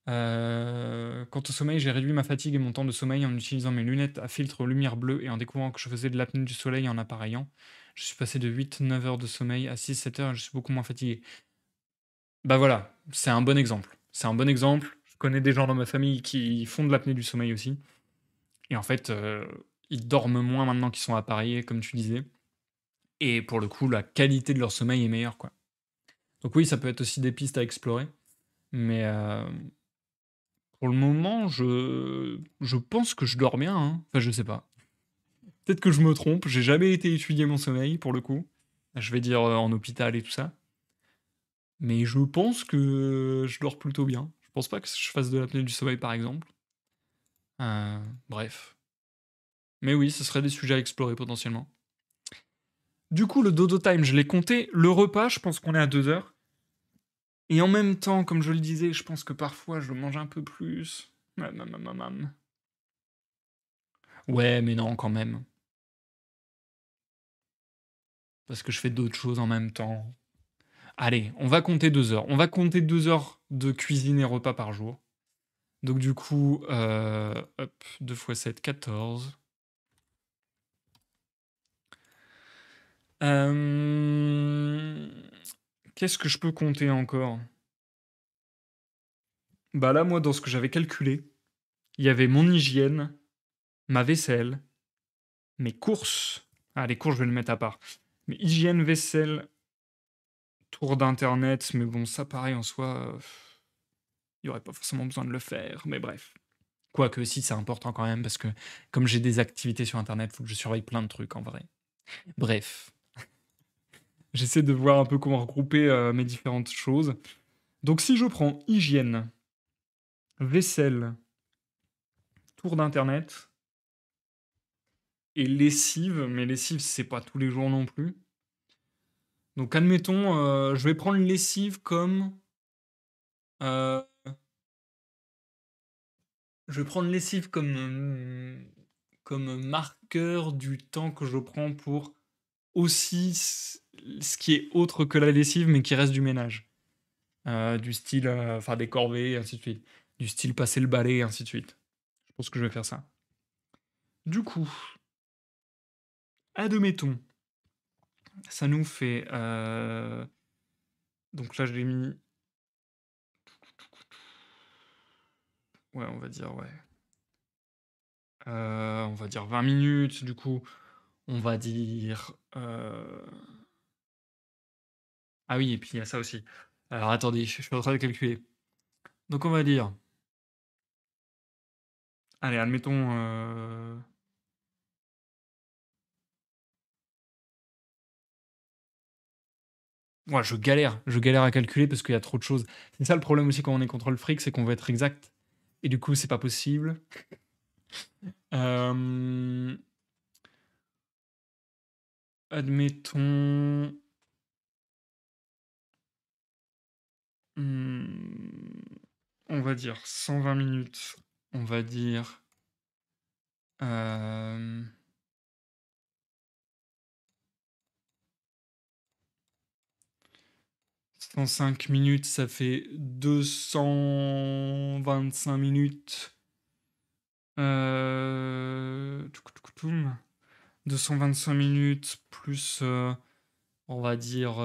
Quant au sommeil, j'ai réduit ma fatigue et mon temps de sommeil en utilisant mes lunettes à filtre lumière bleue et en découvrant que je faisais de l'apnée du soleil en appareillant. Je suis passé de 8-9 heures de sommeil à 6-7 heures et je suis beaucoup moins fatigué. Bah voilà, c'est un bon exemple. C'est un bon exemple. Je connais des gens dans ma famille qui font de l'apnée du sommeil aussi. Et en fait, ils dorment moins maintenant qu'ils sont appareillés, comme tu disais. Et pour le coup, la qualité de leur sommeil est meilleure, quoi. Donc oui, ça peut être aussi des pistes à explorer. Mais pour le moment, je pense que je dors bien, hein. Enfin, je sais pas. Peut-être que je me trompe, j'ai jamais été étudier mon sommeil, pour le coup. Je vais dire, en hôpital et tout ça. Mais je pense que je dors plutôt bien. Je pense pas que je fasse de l'apnée du sommeil, par exemple. Bref. Mais oui, ce serait des sujets à explorer potentiellement. Du coup, le dodo time, je l'ai compté. Le repas, je pense qu'on est à 2 heures. Et en même temps, comme je le disais, je pense que parfois je mange un peu plus. Ouais, mais non, quand même. Parce que je fais d'autres choses en même temps. Allez, on va compter 2 heures. On va compter 2 heures de cuisine et repas par jour. Donc du coup, hop, 2 fois 7, 14. Hem, Qu'est-ce que je peux compter encore? Bah là, moi, dans ce que j'avais calculé, il y avait mon hygiène, ma vaisselle, mes courses. Ah, les courses, je vais le mettre à part. Mais hygiène, vaisselle, tour d'internet, mais bon, ça, pareil, en soi, il y aurait pas forcément besoin de le faire, mais bref. Quoique si, c'est important quand même parce que comme j'ai des activités sur internet, faut que je surveille plein de trucs en vrai. Bref, j'essaie de voir un peu comment regrouper, mes différentes choses. Donc si je prends hygiène, vaisselle, tour d'internet et lessive, mais lessive, c'est pas tous les jours non plus. Donc admettons, je vais prendre lessive comme, heu, je vais prendre lessive comme, comme marqueur du temps que je prends pour aussi ce qui est autre que la lessive, mais qui reste du ménage. Du style, faire des corvées et ainsi de suite. Du style passer le balai et ainsi de suite. Je pense que je vais faire ça. Du coup, admettons, ça nous fait, donc là, je l'ai mis, ouais, on va dire 20 minutes, du coup, on va dire, ah oui et puis il y a ça aussi. Alors attendez, je suis en train de calculer. Donc on va dire, allez, admettons, ouais, je galère à calculer parce qu'il y a trop de choses. C'est ça le problème aussi quand on est contrôle fric, c'est qu'on veut être exact et du coup, c'est pas possible. Hem, Admettons, mmh, on va dire 120 minutes. On va dire, hem, 105 minutes, ça fait 225 minutes. Touc touc toum. 225 minutes plus, on va dire,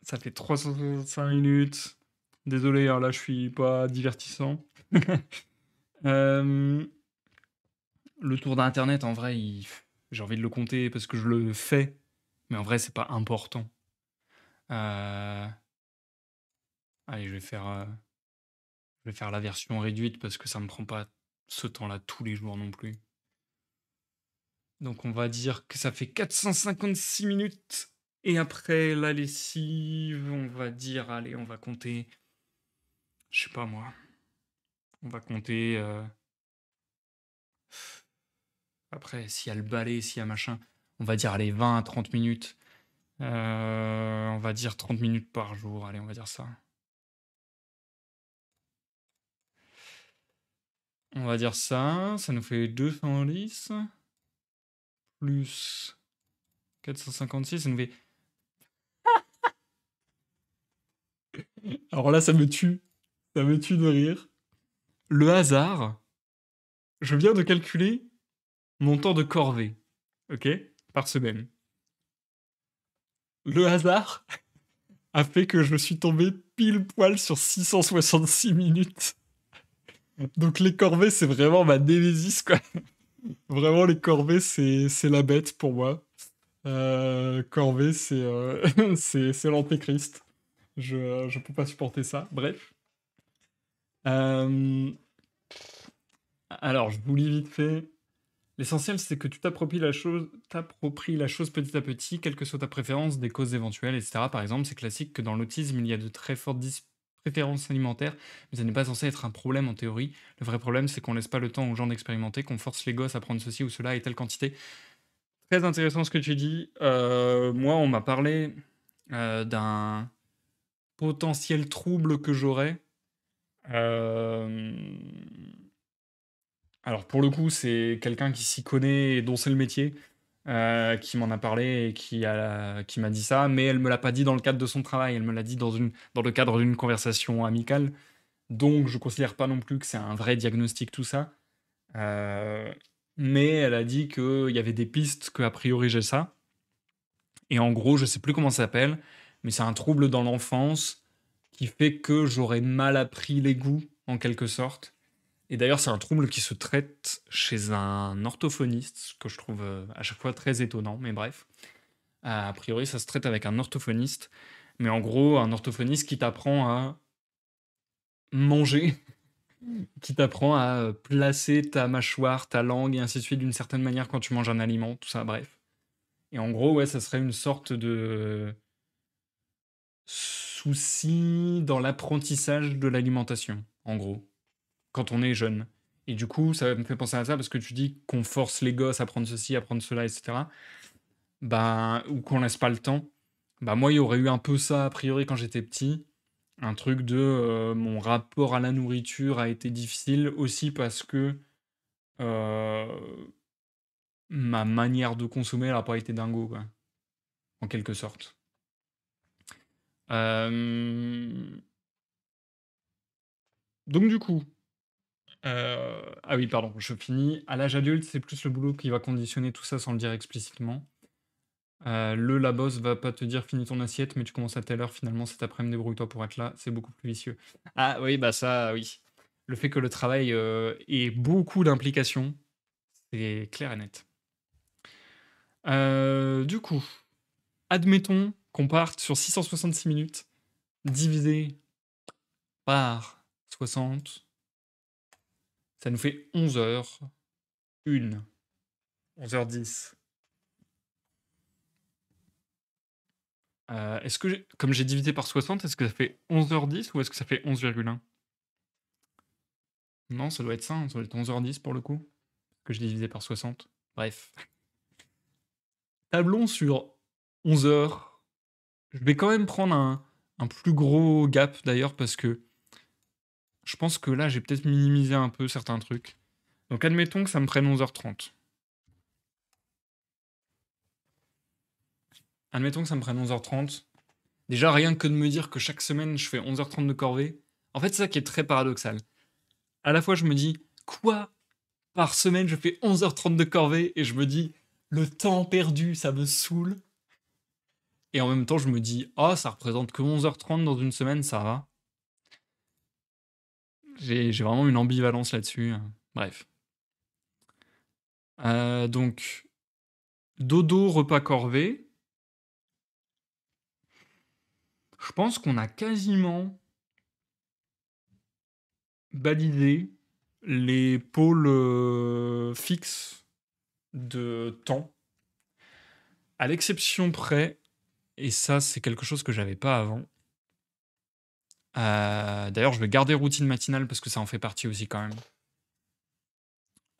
ça fait 365 minutes. Désolé, hein, là, je suis pas divertissant. Hem, le tour d'internet, en vrai, j'ai envie de le compter parce que je le fais, mais en vrai, c'est pas important. Heu, Allez, je vais faire la version réduite parce que ça me prend pas ce temps-là tous les jours non plus. Donc on va dire que ça fait 456 minutes et après la lessive, on va dire, allez, on va compter, je sais pas moi, on va compter, après s'il y a le balai, s'il y a machin, on va dire, allez, 20 à 30 minutes. On va dire 30 minutes par jour, allez, on va dire ça. On va dire ça. Ça nous fait 210 plus 456. Ça nous fait. Alors là, ça me tue. Ça me tue de rire. Le hasard, je viens de calculer mon temps de corvée. Ok? Par semaine. Le hasard a fait que je suis tombé pile poil sur 666 minutes. Donc les corvées, c'est vraiment ma némésis, quoi. Vraiment, les corvées, c'est la bête pour moi. Corvée, c'est l'antéchrist. Je peux pas supporter ça. Bref. Euh, alors, je vous lis vite fait. L'essentiel, c'est que tu t'appropries la chose petit à petit, quelle que soit ta préférence, des causes éventuelles, etc. Par exemple, c'est classique que dans l'autisme, il y a de très fortes préférences alimentaires, mais ça n'est pas censé être un problème en théorie. Le vrai problème, c'est qu'on laisse pas le temps aux gens d'expérimenter, qu'on force les gosses à prendre ceci ou cela et telle quantité. Très intéressant ce que tu dis. Moi, on m'a parlé d'un potentiel trouble que j'aurais. Euh, Alors pour le coup, c'est quelqu'un qui s'y connaît et dont c'est le métier, qui m'en a parlé et qui m'a dit ça, mais elle me l'a pas dit dans le cadre de son travail, elle me l'a dit dans le cadre d'une conversation amicale. Donc je considère pas non plus que c'est un vrai diagnostic tout ça. Euh, mais elle a dit qu'il y avait des pistes, qu'a priori j'ai ça. Et en gros, je sais plus comment ça s'appelle, mais c'est un trouble dans l'enfance qui fait que j'aurais mal appris les goûts, en quelque sorte. Et d'ailleurs, c'est un trouble qui se traite chez un orthophoniste, ce que je trouve à chaque fois très étonnant, mais bref. A priori, ça se traite avec un orthophoniste. Mais en gros, un orthophoniste qui t'apprend à manger, qui t'apprend à placer ta mâchoire, ta langue, et ainsi de suite, d'une certaine manière quand tu manges un aliment, tout ça, bref. Et en gros, ouais, ça serait une sorte de souci dans l'apprentissage de l'alimentation, en gros, quand on est jeune. Et du coup, ça me fait penser à ça parce que tu dis qu'on force les gosses à prendre ceci, à prendre cela, etc. Bah, ou qu'on laisse pas le temps. Bah, moi, il y aurait eu un peu ça, a priori, quand j'étais petit. Un truc de mon rapport à la nourriture a été difficile aussi parce que euh, ma manière de consommer, elle a pas été dingo, quoi, en quelque sorte. Euh, Donc, du coup, ah oui, pardon, je finis. À l'âge adulte, c'est plus le boulot qui va conditionner tout ça sans le dire explicitement. La boss va pas te dire finis ton assiette, mais tu commences à telle heure, finalement cet après-midi, débrouille-toi pour être là, c'est beaucoup plus vicieux. Ah oui, bah ça, oui. Le fait que le travail ait beaucoup d'implications, c'est clair et net. Du coup, admettons qu'on parte sur 666 minutes, divisé par 60, ça nous fait 11 heures, 11h10. Est-ce que, comme j'ai divisé par 60, est-ce que ça fait 11h10 ou est-ce que ça fait 11,1? Non, ça doit être ça, hein, ça doit être 11h10 pour le coup, que j'ai divisé par 60. Bref. Tablons sur 11 heures. Je vais quand même prendre un plus gros gap d'ailleurs parce que je pense que là j'ai peut-être minimisé un peu certains trucs. Donc admettons que ça me prenne 11h30. Admettons que ça me prenne 11h30. Déjà rien que de me dire que chaque semaine je fais 11h30 de corvée. En fait c'est ça qui est très paradoxal. À la fois je me dis quoi, par semaine je fais 11h30 de corvée et je me dis le temps perdu ça me saoule. Et en même temps, je me dis, ah, ça représente que 11h30 dans une semaine, ça va. J'ai vraiment une ambivalence là-dessus. Bref. Donc, dodo, repas corvée. Je pense qu'on a quasiment balisé les pôles fixes de temps. À l'exception près, et ça, c'est quelque chose que j'avais pas avant. D'ailleurs, je vais garder routine matinale parce que ça en fait partie aussi quand même.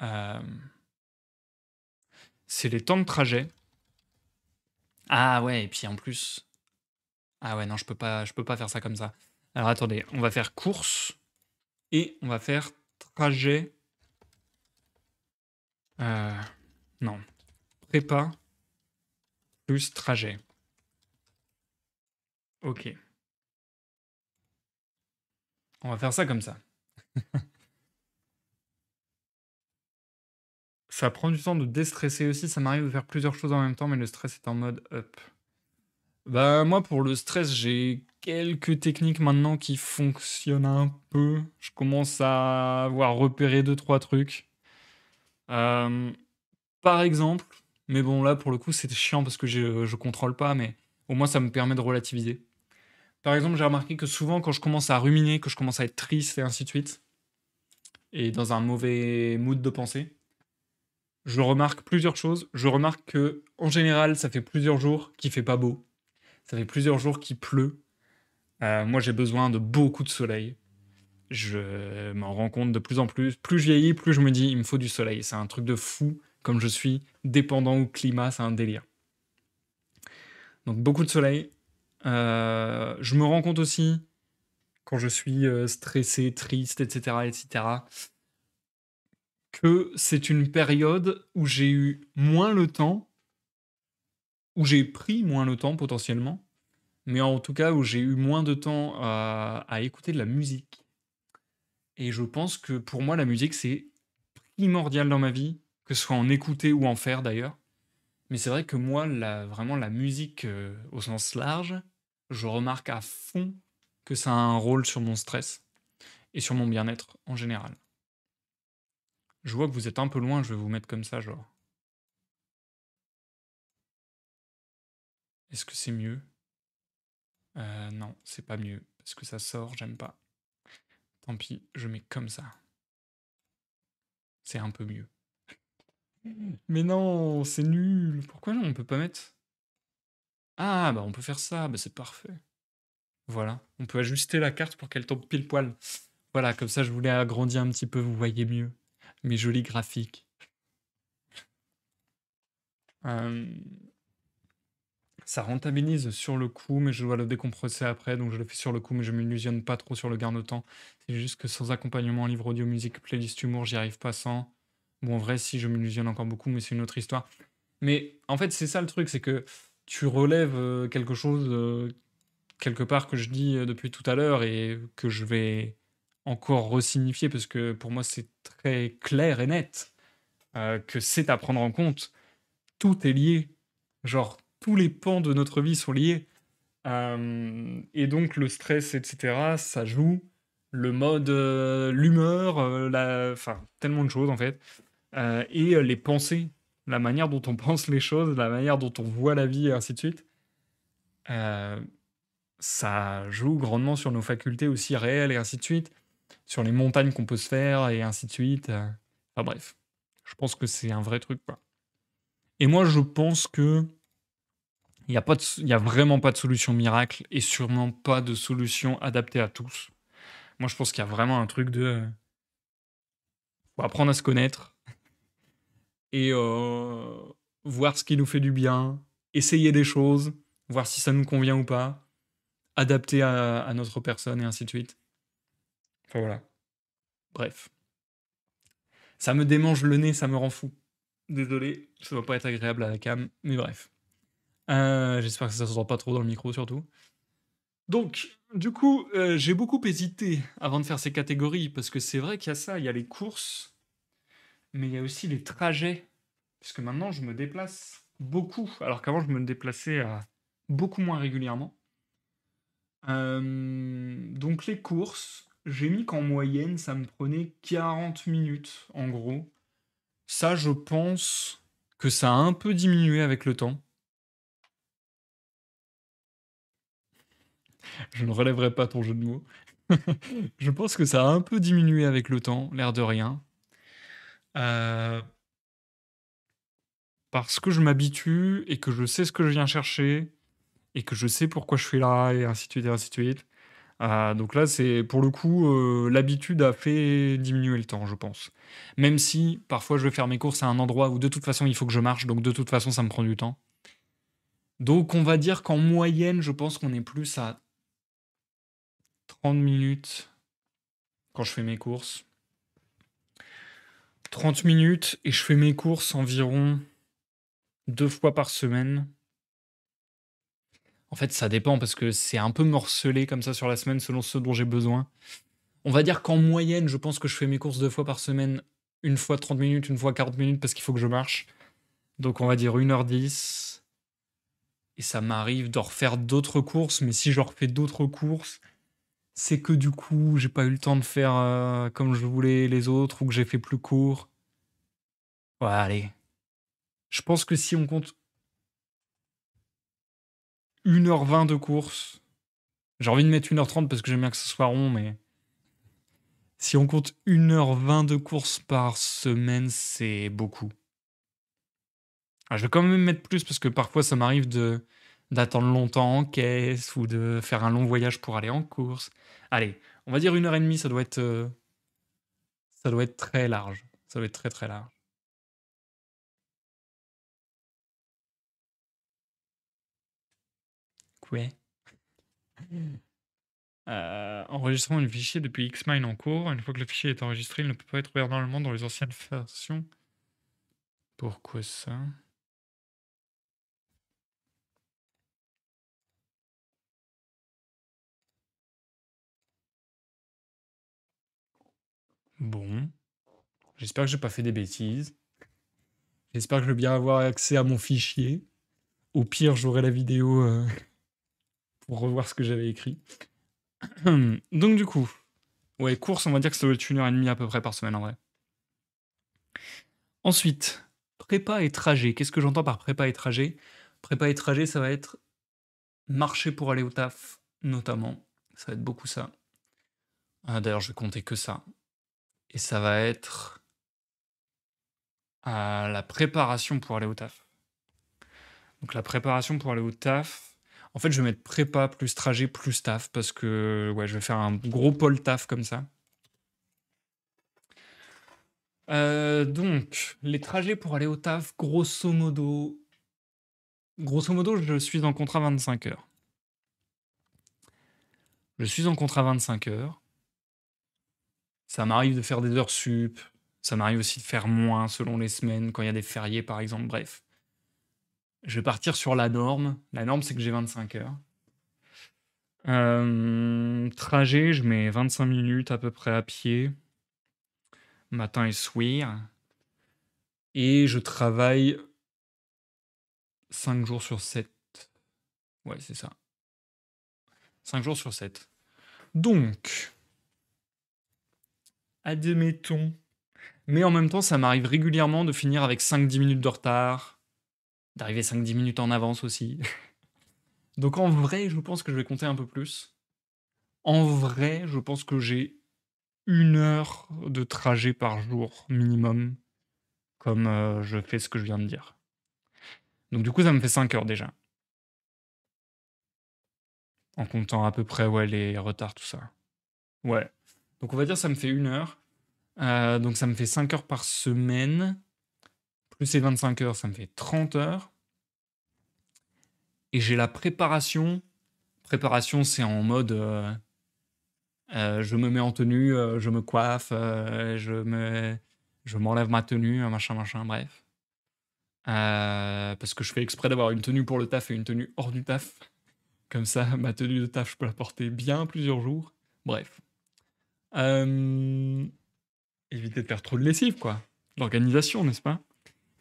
Euh, c'est les temps de trajet. Ah ouais, et puis en plus. Ah ouais, non, je peux pas faire ça comme ça. Alors attendez, on va faire course et on va faire trajet Euh, non. Prépa plus trajet. Ok. On va faire ça comme ça. Ça prend du temps de déstresser aussi. Ça m'arrive de faire plusieurs choses en même temps, mais le stress est en mode up. Bah, moi, pour le stress, j'ai quelques techniques maintenant qui fonctionnent un peu. Je commence à avoir repéré deux, trois trucs. Euh, Par exemple, mais bon, là, pour le coup, c'est chiant parce que je contrôle pas, mais au moins, ça me permet de relativiser. Par exemple, j'ai remarqué que souvent, quand je commence à ruminer, que je commence à être triste et ainsi de suite, et dans un mauvais mood de pensée, je remarque plusieurs choses. Je remarque que, en général, ça fait plusieurs jours qu'il fait pas beau. Ça fait plusieurs jours qu'il pleut. Moi, j'ai besoin de beaucoup de soleil. Je m'en rends compte de plus en plus. Plus je vieillis, plus je me dis, il me faut du soleil. C'est un truc de fou. Comme je suis dépendant au climat, c'est un délire. Donc beaucoup de soleil. Je me rends compte aussi, quand je suis stressé, triste, etc., etc., que c'est une période où j'ai eu moins le temps, où j'ai pris moins le temps potentiellement, mais en tout cas où j'ai eu moins de temps à écouter de la musique. Et je pense que pour moi, la musique, c'est primordial dans ma vie, que ce soit en écouter ou en faire d'ailleurs. Mais c'est vrai que moi, vraiment la musique au sens large, je remarque à fond que ça a un rôle sur mon stress et sur mon bien-être en général. Je vois que vous êtes un peu loin, je vais vous mettre comme ça, genre. Est-ce que c'est mieux? Non, c'est pas mieux, parce que ça sort, j'aime pas. Tant pis, je mets comme ça. C'est un peu mieux. Mais non, c'est nul. Pourquoi on peut pas mettre... Ah, bah on peut faire ça, bah c'est parfait. Voilà, on peut ajuster la carte pour qu'elle tombe pile poil. Voilà, comme ça je voulais agrandir un petit peu, vous voyez mieux. Mes jolis graphiques. Euh, Ça rentabilise sur le coup, mais je dois le décompresser après, donc je le fais sur le coup, mais je m'illusionne pas trop sur le gain de temps. C'est juste que sans accompagnement, livre audio, musique, playlist humour, j'y arrive pas sans. Bon, en vrai, si je m'illusionne encore beaucoup, mais c'est une autre histoire. Mais en fait, c'est ça le truc, c'est que tu relèves quelque chose, quelque part, que je dis depuis tout à l'heure et que je vais encore resignifier parce que pour moi, c'est très clair et net que c'est à prendre en compte. Tout est lié. Genre, tous les pans de notre vie sont liés. Et donc le stress, etc., ça joue. Le mode, l'humeur, enfin, tellement de choses en fait. Et les pensées, la manière dont on pense les choses, la manière dont on voit la vie, et ainsi de suite. Euh, Ça joue grandement sur nos facultés aussi réelles, et ainsi de suite. Sur les montagnes qu'on peut se faire, et ainsi de suite. Enfin bref, je pense que c'est un vrai truc, quoi. Et moi, je pense que il y a vraiment pas de solution miracle et sûrement pas de solution adaptée à tous. Moi, je pense qu'il y a vraiment un truc de faut apprendre à se connaître et voir ce qui nous fait du bien, essayer des choses, voir si ça nous convient ou pas, adapter à notre personne et ainsi de suite. Enfin voilà. Bref. Ça me démange le nez, ça me rend fou. Désolé, ça va pas être agréable à la cam, mais bref. J'espère que ça s'entend pas trop dans le micro surtout. Donc, du coup, j'ai beaucoup hésité avant de faire ces catégories, parce que c'est vrai qu'il y a ça, il y a les courses, mais il y a aussi les trajets, puisque maintenant je me déplace beaucoup, alors qu'avant je me déplaçais beaucoup moins régulièrement. Donc les courses, j'ai mis qu'en moyenne, ça me prenait 40 minutes, en gros. Ça, je pense que ça a un peu diminué avec le temps. Je ne relèverai pas ton jeu de mots. Je pense que ça a un peu diminué avec le temps, l'air de rien. Euh, Parce que je m'habitue et que je sais ce que je viens chercher et que je sais pourquoi je suis là et ainsi de suite et ainsi de suite. Donc là, c'est pour le coup, l'habitude a fait diminuer le temps, je pense. Même si parfois je vais faire mes courses à un endroit où de toute façon il faut que je marche, donc de toute façon ça me prend du temps. Donc on va dire qu'en moyenne, je pense qu'on est plus à 30 minutes quand je fais mes courses. 30 minutes et je fais mes courses environ 2 fois par semaine. En fait, ça dépend parce que c'est un peu morcelé comme ça sur la semaine selon ce dont j'ai besoin. On va dire qu'en moyenne, je pense que je fais mes courses 2 fois par semaine, une fois 30 minutes, une fois 40 minutes parce qu'il faut que je marche. Donc on va dire 1h10 et ça m'arrive de refaire d'autres courses, mais si je refais d'autres courses, c'est que du coup, j'ai pas eu le temps de faire, comme je voulais les autres ou que j'ai fait plus court. Ouais, allez, je pense que si on compte 1h20 de course, j'ai envie de mettre 1h30 parce que j'aime bien que ce soit rond, mais si on compte 1h20 de course par semaine, c'est beaucoup. Ah, je vais quand même mettre plus parce que parfois ça m'arrive d'attendre longtemps en caisse ou de faire un long voyage pour aller en course. Allez, on va dire 1h30, ça doit être très large. Ça doit être très, très large. Ouais. Enregistrement du fichier depuis Xmine en cours. Une fois que le fichier est enregistré, il ne peut pas être ouvert normalement dans les anciennes versions. Pourquoi ça? Bon. J'espère que j'ai pas fait des bêtises. J'espère que je vais bien avoir accès à mon fichier. Au pire, j'aurai la vidéo pour revoir ce que j'avais écrit. Donc du coup, ouais, course, on va dire que ça doit être 1h30 à peu près par semaine en vrai. Ensuite, prépa et trajet. Qu'est-ce que j'entends par prépa et trajet? Prépa et trajet, ça va être marcher pour aller au taf, notamment. Ça va être beaucoup ça. D'ailleurs, je vais compter que ça. Et ça va être la préparation pour aller au taf. Donc la préparation pour aller au taf. En fait, je vais mettre prépa plus trajet plus taf parce que ouais, je vais faire un gros pôle taf comme ça. Donc, les trajets pour aller au taf, grosso modo, je suis en contrat 25 heures. Je suis en contrat 25 heures. Ça m'arrive de faire des heures sup. Ça m'arrive aussi de faire moins selon les semaines, quand il y a des fériés par exemple. Bref. Je vais partir sur la norme. La norme, c'est que j'ai 25 heures. Trajet, je mets 25 minutes à peu près à pied. Matin et soir. Et je travaille 5 jours sur 7. Ouais, c'est ça. 5 jours sur 7. Donc, admettons. Mais en même temps, ça m'arrive régulièrement de finir avec 5-10 minutes de retard, d'arriver 5-10 minutes en avance aussi. Donc en vrai, je pense que je vais compter un peu plus. En vrai, je pense que j'ai 1 heure de trajet par jour minimum, comme je fais ce que je viens de dire. Donc du coup, ça me fait 5 heures déjà. En comptant à peu près ouais, les retards, tout ça. Ouais. Donc on va dire ça me fait 1 heure. Donc ça me fait 5 heures par semaine. Plus ces 25 heures, ça me fait 30 heures. Et j'ai la préparation. Préparation, c'est en mode je me mets en tenue, je me coiffe, je m'enlève ma tenue, machin, machin, bref. Parce que je fais exprès d'avoir une tenue pour le taf et une tenue hors du taf. Comme ça, ma tenue de taf, je peux la porter bien plusieurs jours. Bref. Éviter de faire trop de lessive, quoi. L'organisation, n'est-ce pas?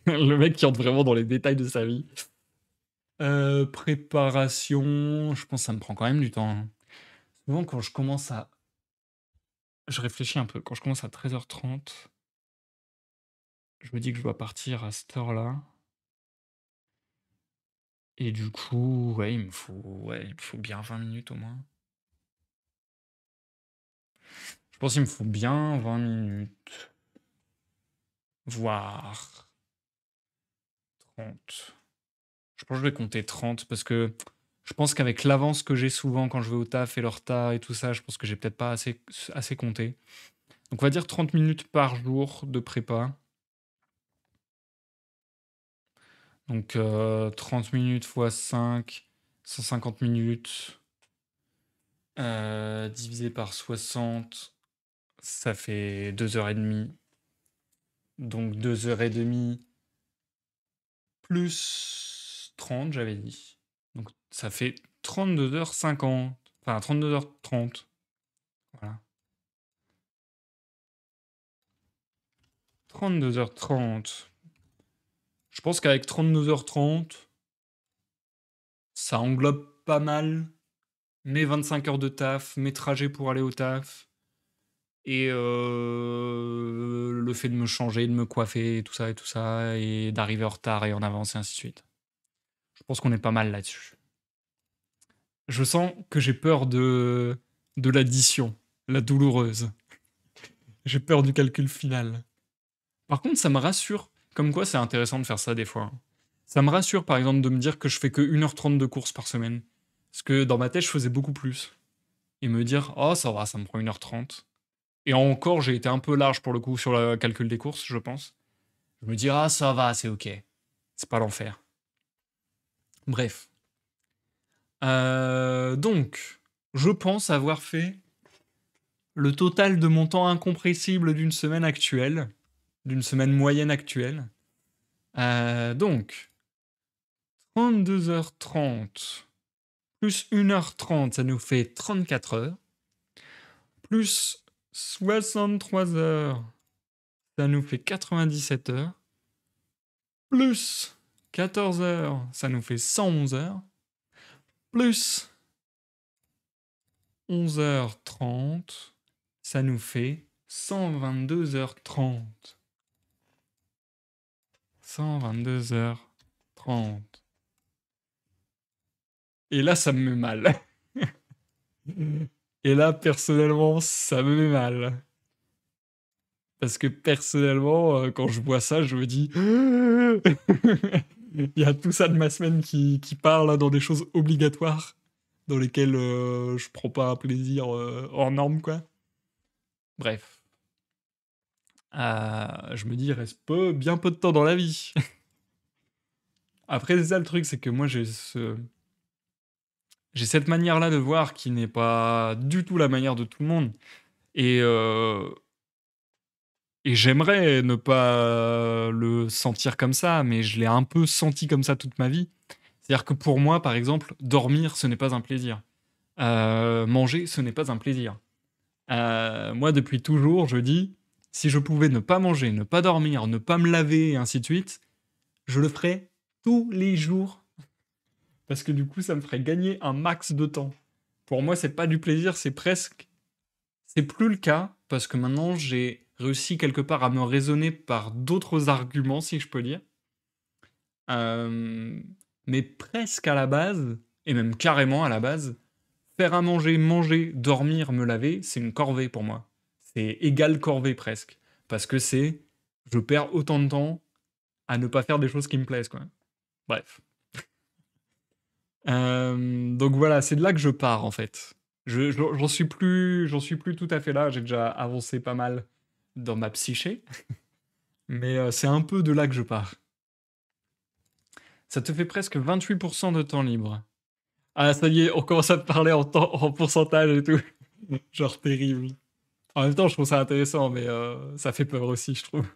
Le mec qui entre vraiment dans les détails de sa vie. Préparation, je pense que ça me prend quand même du temps, hein. Souvent, quand je commence à... Je réfléchis un peu. Quand je commence à 13h30, je me dis que je dois partir à cette heure-là. Et du coup, ouais, il me faut bien 20 minutes au moins. Je pense qu'il me faut bien 20 minutes. Voire 30. Je pense que je vais compter 30 parce que je pense qu'avec l'avance que j'ai souvent quand je vais au taf et le retard et tout ça, je pense que j'ai peut-être pas assez compté. Donc on va dire 30 minutes par jour de prépa. Donc 30 minutes fois 5, 150 minutes. Divisé par 60, ça fait 2h30. Donc 2h30 plus 30, j'avais dit. Donc ça fait 32h50. Enfin, 32h30. Voilà. 32h30. Je pense qu'avec 32h30, ça englobe pas mal mes 25 heures de taf, mes trajets pour aller au taf, et le fait de me changer, de me coiffer, tout ça, et d'arriver en retard et en avance, et ainsi de suite. Je pense qu'on est pas mal là-dessus. Je sens que j'ai peur de l'addition, la douloureuse. J'ai peur du calcul final. Par contre, ça me rassure, comme quoi c'est intéressant de faire ça des fois. Ça me rassure, par exemple, de me dire que je fais que 1h30 de course par semaine. Parce que dans ma tête, je faisais beaucoup plus. Et me dire, oh, ça va, ça me prend 1h30. Et encore, j'ai été un peu large pour le coup sur le calcul des courses, je pense. Je me dis, ah, ça va, c'est ok. C'est pas l'enfer. Bref. Donc, je pense avoir fait le total de mon temps incompressible d'une semaine actuelle, d'une semaine moyenne actuelle. Donc, 32h30 plus 1h30, ça nous fait 34 heures. Plus 63 heures, ça nous fait 97 heures. Plus 14 heures, ça nous fait 111 heures. Plus 11h30, ça nous fait 122h30. 122h30. Et là, ça me met mal. Et là, personnellement, ça me met mal. Parce que personnellement, quand je vois ça, je me dis... Il y a tout ça de ma semaine qui part là, dans des choses obligatoires, dans lesquelles je prends pas un plaisir hors norme, quoi. Bref. Je me dis, il reste bien peu de temps dans la vie. Après, c'est ça le truc, c'est que moi, j'ai cette manière-là de voir qui n'est pas du tout la manière de tout le monde. Et, et j'aimerais ne pas le sentir comme ça, mais je l'ai un peu senti comme ça toute ma vie. C'est-à-dire que pour moi, par exemple, dormir, ce n'est pas un plaisir. Manger, ce n'est pas un plaisir. Moi, depuis toujours, je dis, si je pouvais ne pas manger, ne pas dormir, ne pas me laver, et ainsi de suite, je le ferais tous les jours. Parce que du coup, ça me ferait gagner un max de temps. Pour moi, c'est pas du plaisir, c'est presque... C'est plus le cas, parce que maintenant, j'ai réussi quelque part à me raisonner par d'autres arguments, si je peux dire. Mais presque à la base, et même carrément à la base, faire à manger, manger, dormir, me laver, c'est une corvée pour moi. C'est égal corvée presque. Parce que c'est... Je perds autant de temps à ne pas faire des choses qui me plaisent, quoi. Bref. Donc voilà, c'est de là que je pars, en fait. J'en suis plus tout à fait là, j'ai déjà avancé pas mal dans ma psyché. Mais c'est un peu de là que je pars. Ça te fait presque 28% de temps libre. Ah, ça y est, on commence à te parler en pourcentage et tout. Genre terrible. En même temps, je trouve ça intéressant, mais ça fait peur aussi, je trouve.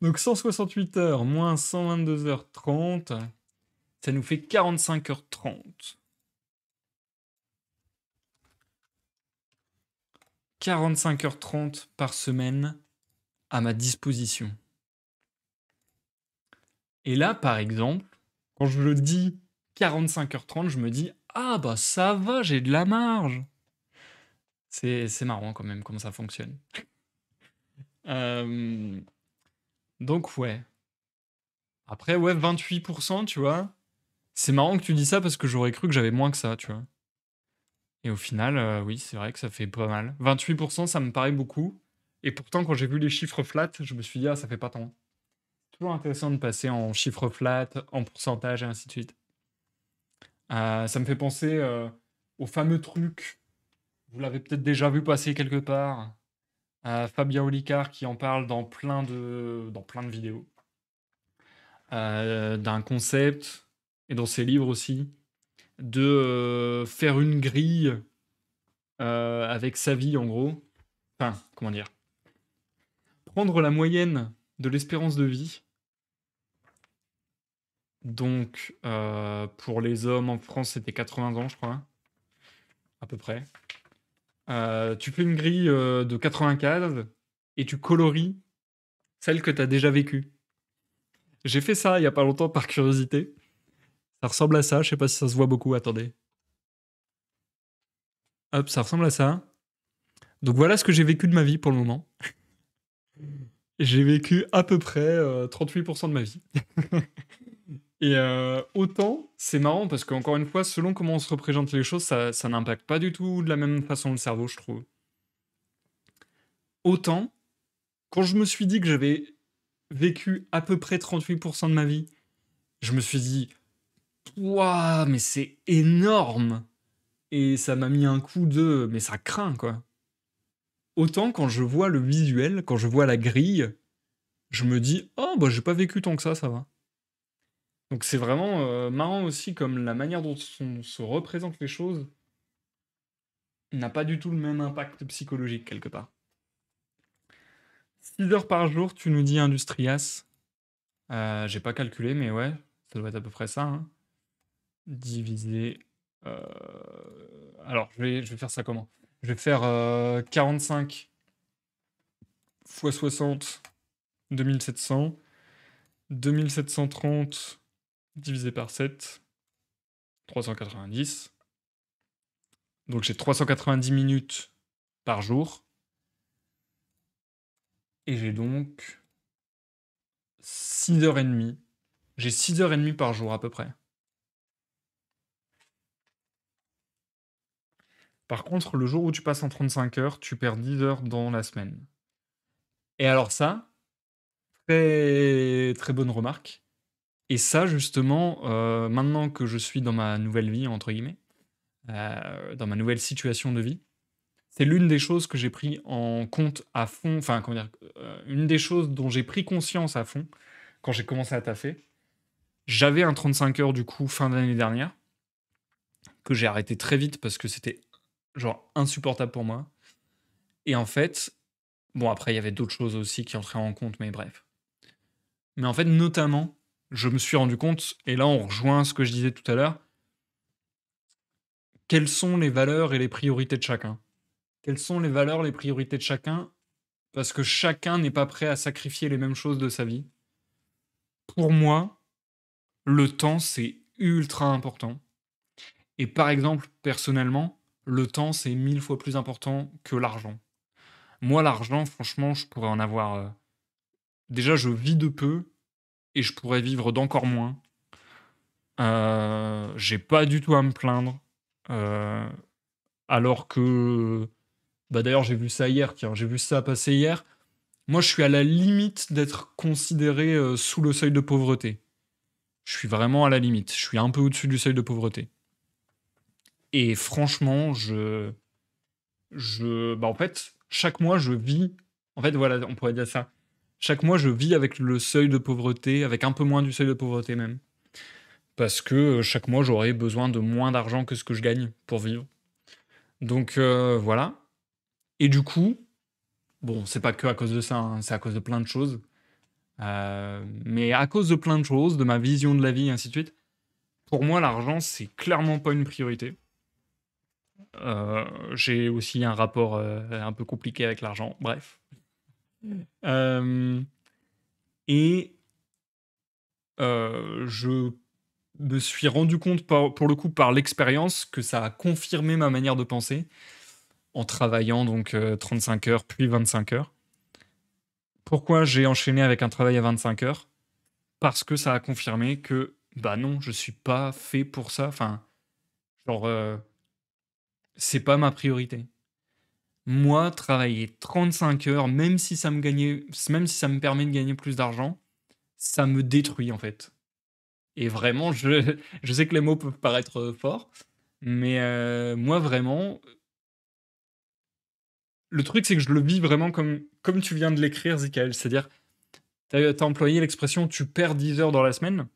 Donc 168 heures moins 122h30, ça nous fait 45h30. 45h30 par semaine à ma disposition. Et là, par exemple, quand je le dis 45h30, je me dis ah bah ça va, j'ai de la marge. C'est marrant quand même comment ça fonctionne. Donc ouais. Après ouais, 28%, tu vois. C'est marrant que tu dis ça parce que j'aurais cru que j'avais moins que ça, tu vois. Et au final, oui, c'est vrai que ça fait pas mal. 28%, ça me paraît beaucoup. Et pourtant, quand j'ai vu les chiffres flat, je me suis dit, ah, ça fait pas tant. Toujours intéressant de passer en chiffres flat, en pourcentage et ainsi de suite. Ça me fait penser au fameux truc, vous l'avez peut-être déjà vu passer quelque part, Fabien Olicard qui en parle dans plein de vidéos, d'un concept, et dans ses livres aussi, de faire une grille avec sa vie en gros. Enfin, comment dire? Prendre la moyenne de l'espérance de vie. Donc, pour les hommes en France, c'était 80 ans, je crois, à peu près. Tu fais une grille de 95 et tu colories celle que tu as déjà vécue. J'ai fait ça il y a pas longtemps par curiosité. Ça ressemble à ça, je sais pas si ça se voit beaucoup, attendez. Hop, ça ressemble à ça. Donc voilà ce que j'ai vécu de ma vie pour le moment. J'ai vécu à peu près 38% de ma vie. Et autant, c'est marrant parce qu'encore une fois, selon comment on se représente les choses, ça n'impacte pas du tout de la même façon le cerveau, je trouve. Autant, quand je me suis dit que j'avais vécu à peu près 38% de ma vie, je me suis dit, waouh, mais c'est énorme! Et ça m'a mis un coup de, mais ça craint, quoi. Autant quand je vois le visuel, quand je vois la grille, je me dis, oh, bah j'ai pas vécu tant que ça va. Donc c'est vraiment marrant aussi comme la manière dont on se représente les choses n'a pas du tout le même impact psychologique quelque part. 6 heures par jour, tu nous dis Industrias. J'ai pas calculé, mais ouais, ça doit être à peu près ça, hein. Divisé. euh, Alors, je vais faire ça comment? Je vais faire 45 fois 60, 2700. 2730 divisé par 7, 390. Donc j'ai 390 minutes par jour. Et j'ai donc 6h30. J'ai 6h30 par jour à peu près. Par contre, le jour où tu passes en 35 heures, tu perds 10 heures dans la semaine. Et alors ça, très très bonne remarque. Et ça, justement, maintenant que je suis dans ma nouvelle vie, entre guillemets, dans ma nouvelle situation de vie, c'est l'une des choses que j'ai pris en compte à fond, enfin, comment dire, une des choses dont j'ai pris conscience à fond quand j'ai commencé à taffer. J'avais un 35 heures du coup fin d'année dernière, que j'ai arrêté très vite parce que c'était genre insupportable pour moi. Et en fait, bon après il y avait d'autres choses aussi qui entraient en compte, mais bref. Mais en fait, notamment, je me suis rendu compte, et là on rejoint ce que je disais tout à l'heure, quelles sont les valeurs et les priorités de chacun. Quelles sont les valeurs, les priorités de chacun, parce que chacun n'est pas prêt à sacrifier les mêmes choses de sa vie. Pour moi, le temps, c'est ultra important. Et par exemple, personnellement, le temps, c'est 1000 fois plus important que l'argent. Moi, l'argent, franchement, je pourrais en avoir. Déjà, je vis de peu et je pourrais vivre d'encore moins. J'ai pas du tout à me plaindre. Euh, Alors que. Bah d'ailleurs, j'ai vu ça hier, tiens, j'ai vu ça passer hier. Moi, je suis à la limite d'être considéré sous le seuil de pauvreté. Je suis vraiment à la limite. Je suis un peu au-dessus du seuil de pauvreté. Et franchement, bah en fait, chaque mois, je vis. En fait, voilà, on pourrait dire ça. Chaque mois, je vis avec le seuil de pauvreté, avec un peu moins du seuil de pauvreté même. Parce que chaque mois, j'aurais besoin de moins d'argent que ce que je gagne pour vivre. Donc voilà. Et du coup, bon, c'est pas que à cause de ça, hein, c'est à cause de plein de choses. Mais à cause de plein de choses, de ma vision de la vie, et ainsi de suite, pour moi, l'argent, c'est clairement pas une priorité. J'ai aussi un rapport un peu compliqué avec l'argent, bref. Euh, et je me suis rendu compte, pour le coup, par l'expérience, que ça a confirmé ma manière de penser en travaillant donc 35 heures, puis 25 heures. Pourquoi j'ai enchaîné avec un travail à 25 heures? Parce que ça a confirmé que, bah non, je suis pas fait pour ça. Enfin, genre, c'est pas ma priorité. Moi, travailler 35 heures, même si ça me permet de gagner plus d'argent, ça me détruit en fait. Et vraiment, je sais que les mots peuvent paraître forts, mais moi vraiment, le truc c'est que je le vis vraiment comme tu viens de l'écrire, Zikael. C'est-à-dire, t'as employé l'expression tu perds 10 heures dans la semaine.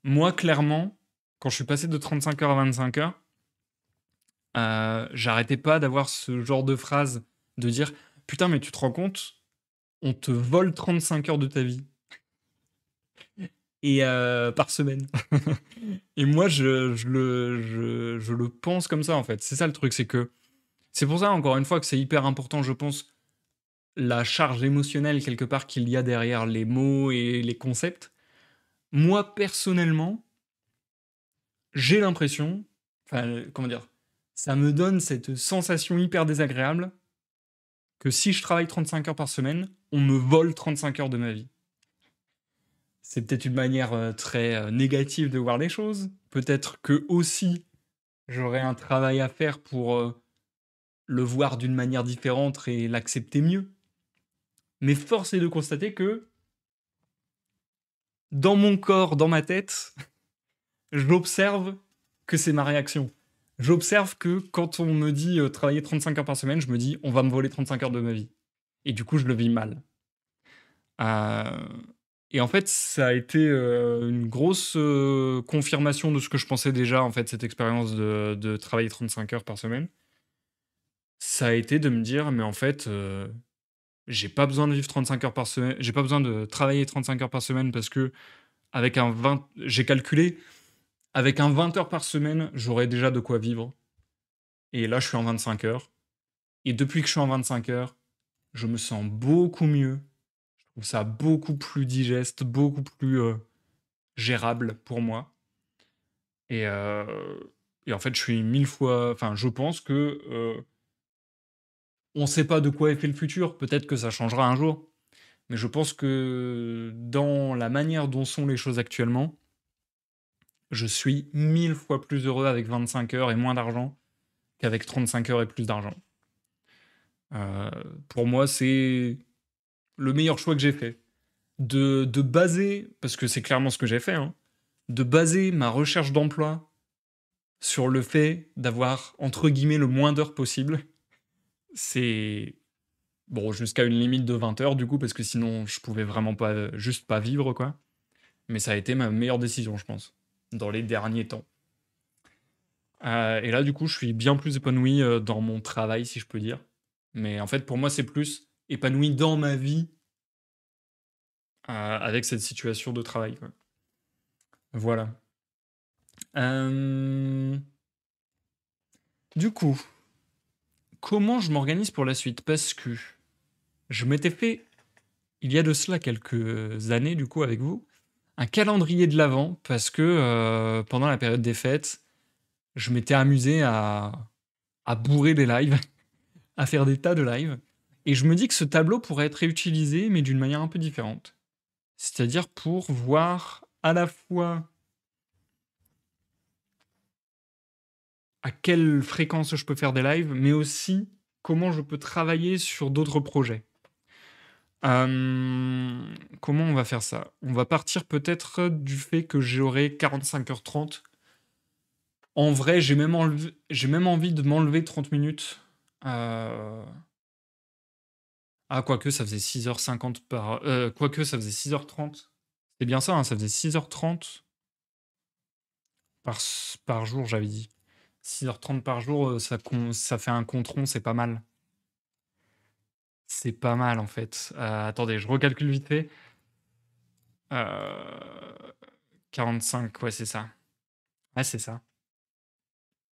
Moi, clairement, quand je suis passé de 35 heures à 25 heures, j'arrêtais pas d'avoir ce genre de phrase de dire putain, mais tu te rends compte, on te vole 35 heures de ta vie et par semaine. Et moi, je le pense comme ça, en fait. C'est ça le truc, c'est que c'est pour ça, encore une fois, que c'est hyper important, je pense, la charge émotionnelle quelque part qu'il y a derrière les mots et les concepts. Moi, personnellement, j'ai l'impression, enfin, comment dire, ça me donne cette sensation hyper désagréable que si je travaille 35 heures par semaine, on me vole 35 heures de ma vie. C'est peut-être une manière très négative de voir les choses. Peut-être que aussi j'aurais un travail à faire pour le voir d'une manière différente et l'accepter mieux. Mais force est de constater que dans mon corps, dans ma tête, j'observe que c'est ma réaction. J'observe que quand on me dit travailler 35 heures par semaine, je me dis on va me voler 35 heures de ma vie. Et du coup, je le vis mal. Euh, Et en fait, ça a été une grosse confirmation de ce que je pensais déjà, en fait, cette expérience de travailler 35 heures par semaine. Ça a été de me dire, mais en fait, j'ai pas besoin de vivre 35 heures par semaine, j'ai pas besoin de travailler 35 heures par semaine parce que avec un 20, j'ai calculé, avec un 20 heures par semaine, j'aurais déjà de quoi vivre. Et là, je suis en 25 heures. Et depuis que je suis en 25 heures, je me sens beaucoup mieux. Je trouve ça beaucoup plus digeste, beaucoup plus gérable pour moi. Et, et en fait, je suis mille fois. Enfin, je pense que on ne sait pas de quoi est fait le futur. Peut-être que ça changera un jour. Mais je pense que dans la manière dont sont les choses actuellement, je suis mille fois plus heureux avec 25 heures et moins d'argent qu'avec 35 heures et plus d'argent. Euh, pour moi, c'est le meilleur choix que j'ai fait. De baser, parce que c'est clairement ce que j'ai fait, hein, de baser ma recherche d'emploi sur le fait d'avoir, entre guillemets, le moins d'heures possible. C'est bon, jusqu'à une limite de 20 heures, du coup, parce que sinon, je pouvais vraiment pas, juste pas vivre, quoi. Mais ça a été ma meilleure décision, je pense, dans les derniers temps. Et là, du coup, je suis bien plus épanoui dans mon travail, si je peux dire. Mais en fait, pour moi, c'est plus épanoui dans ma vie avec cette situation de travail, quoi. Voilà. Euh, Du coup, comment je m'organise pour la suite? Parce que je m'étais fait, il y a de cela quelques années, du coup, avec vous, un calendrier de l'Avent, parce que pendant la période des fêtes, je m'étais amusé à bourrer des lives, à faire des tas de lives. Et je me dis que ce tableau pourrait être réutilisé, mais d'une manière un peu différente. C'est-à-dire pour voir à la fois à quelle fréquence je peux faire des lives, mais aussi comment je peux travailler sur d'autres projets. Comment on va faire ça? On va partir peut-être du fait que j'aurai 45h30. En vrai, j'ai même envie de m'enlever 30 minutes. Euh, Ah, quoique, ça faisait 6h50 par... quoique, ça faisait 6h30. C'est bien ça, hein, ça faisait 6h30 par jour, j'avais dit. 6h30 par jour, ça fait un compte rond, c'est pas mal. C'est pas mal, en fait. Attendez, je recalcule vite fait. Euh, 45, ouais, c'est ça. Ouais, c'est ça.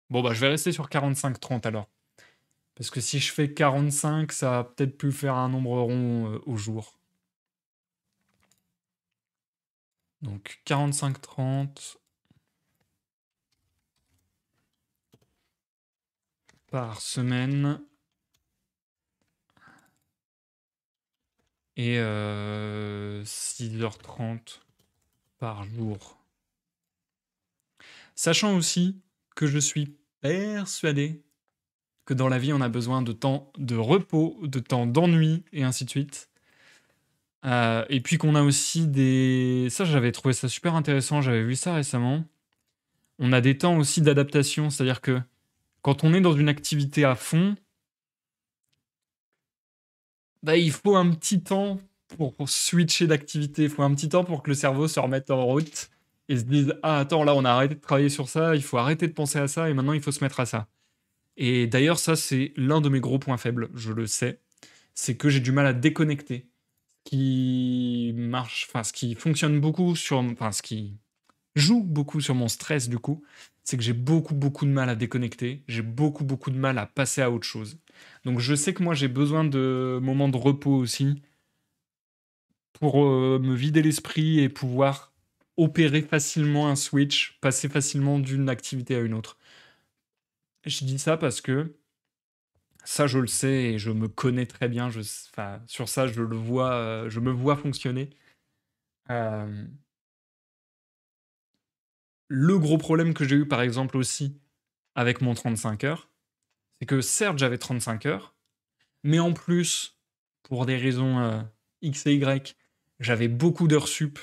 Bon, bah, je vais rester sur 45-30 alors. Parce que si je fais 45, ça va peut-être plus faire un nombre rond au jour. Donc 45-30 par semaine. Et 6h30 par jour. Sachant aussi que je suis persuadé que dans la vie, on a besoin de temps de repos, de temps d'ennui, et ainsi de suite. Et puis qu'on a aussi des... Ça, j'avais trouvé ça super intéressant, j'avais vu ça récemment. On a des temps aussi d'adaptation, c'est-à-dire que quand on est dans une activité à fond, bah, il faut un petit temps pour switcher d'activité, il faut un petit temps pour que le cerveau se remette en route et se dise ah attends là on a arrêté de travailler sur ça, il faut arrêter de penser à ça et maintenant il faut se mettre à ça. Et d'ailleurs ça c'est l'un de mes gros points faibles, je le sais, c'est que j'ai du mal à déconnecter. qui marche, enfin, ce qui fonctionne beaucoup sur, enfin, ce qui joue beaucoup sur mon stress, du coup, c'est que j'ai beaucoup, beaucoup de mal à déconnecter. J'ai beaucoup, beaucoup de mal à passer à autre chose. Donc, je sais que moi, j'ai besoin de moments de repos aussi pour me vider l'esprit et pouvoir opérer facilement un switch, passer facilement d'une activité à une autre. Je dis ça parce que ça, je le sais et je me connais très bien. Enfin, sur ça, je le vois, je me vois fonctionner. Euh, le gros problème que j'ai eu, par exemple, aussi avec mon 35 heures, c'est que certes, j'avais 35 heures, mais en plus, pour des raisons X et Y, j'avais beaucoup d'heures sup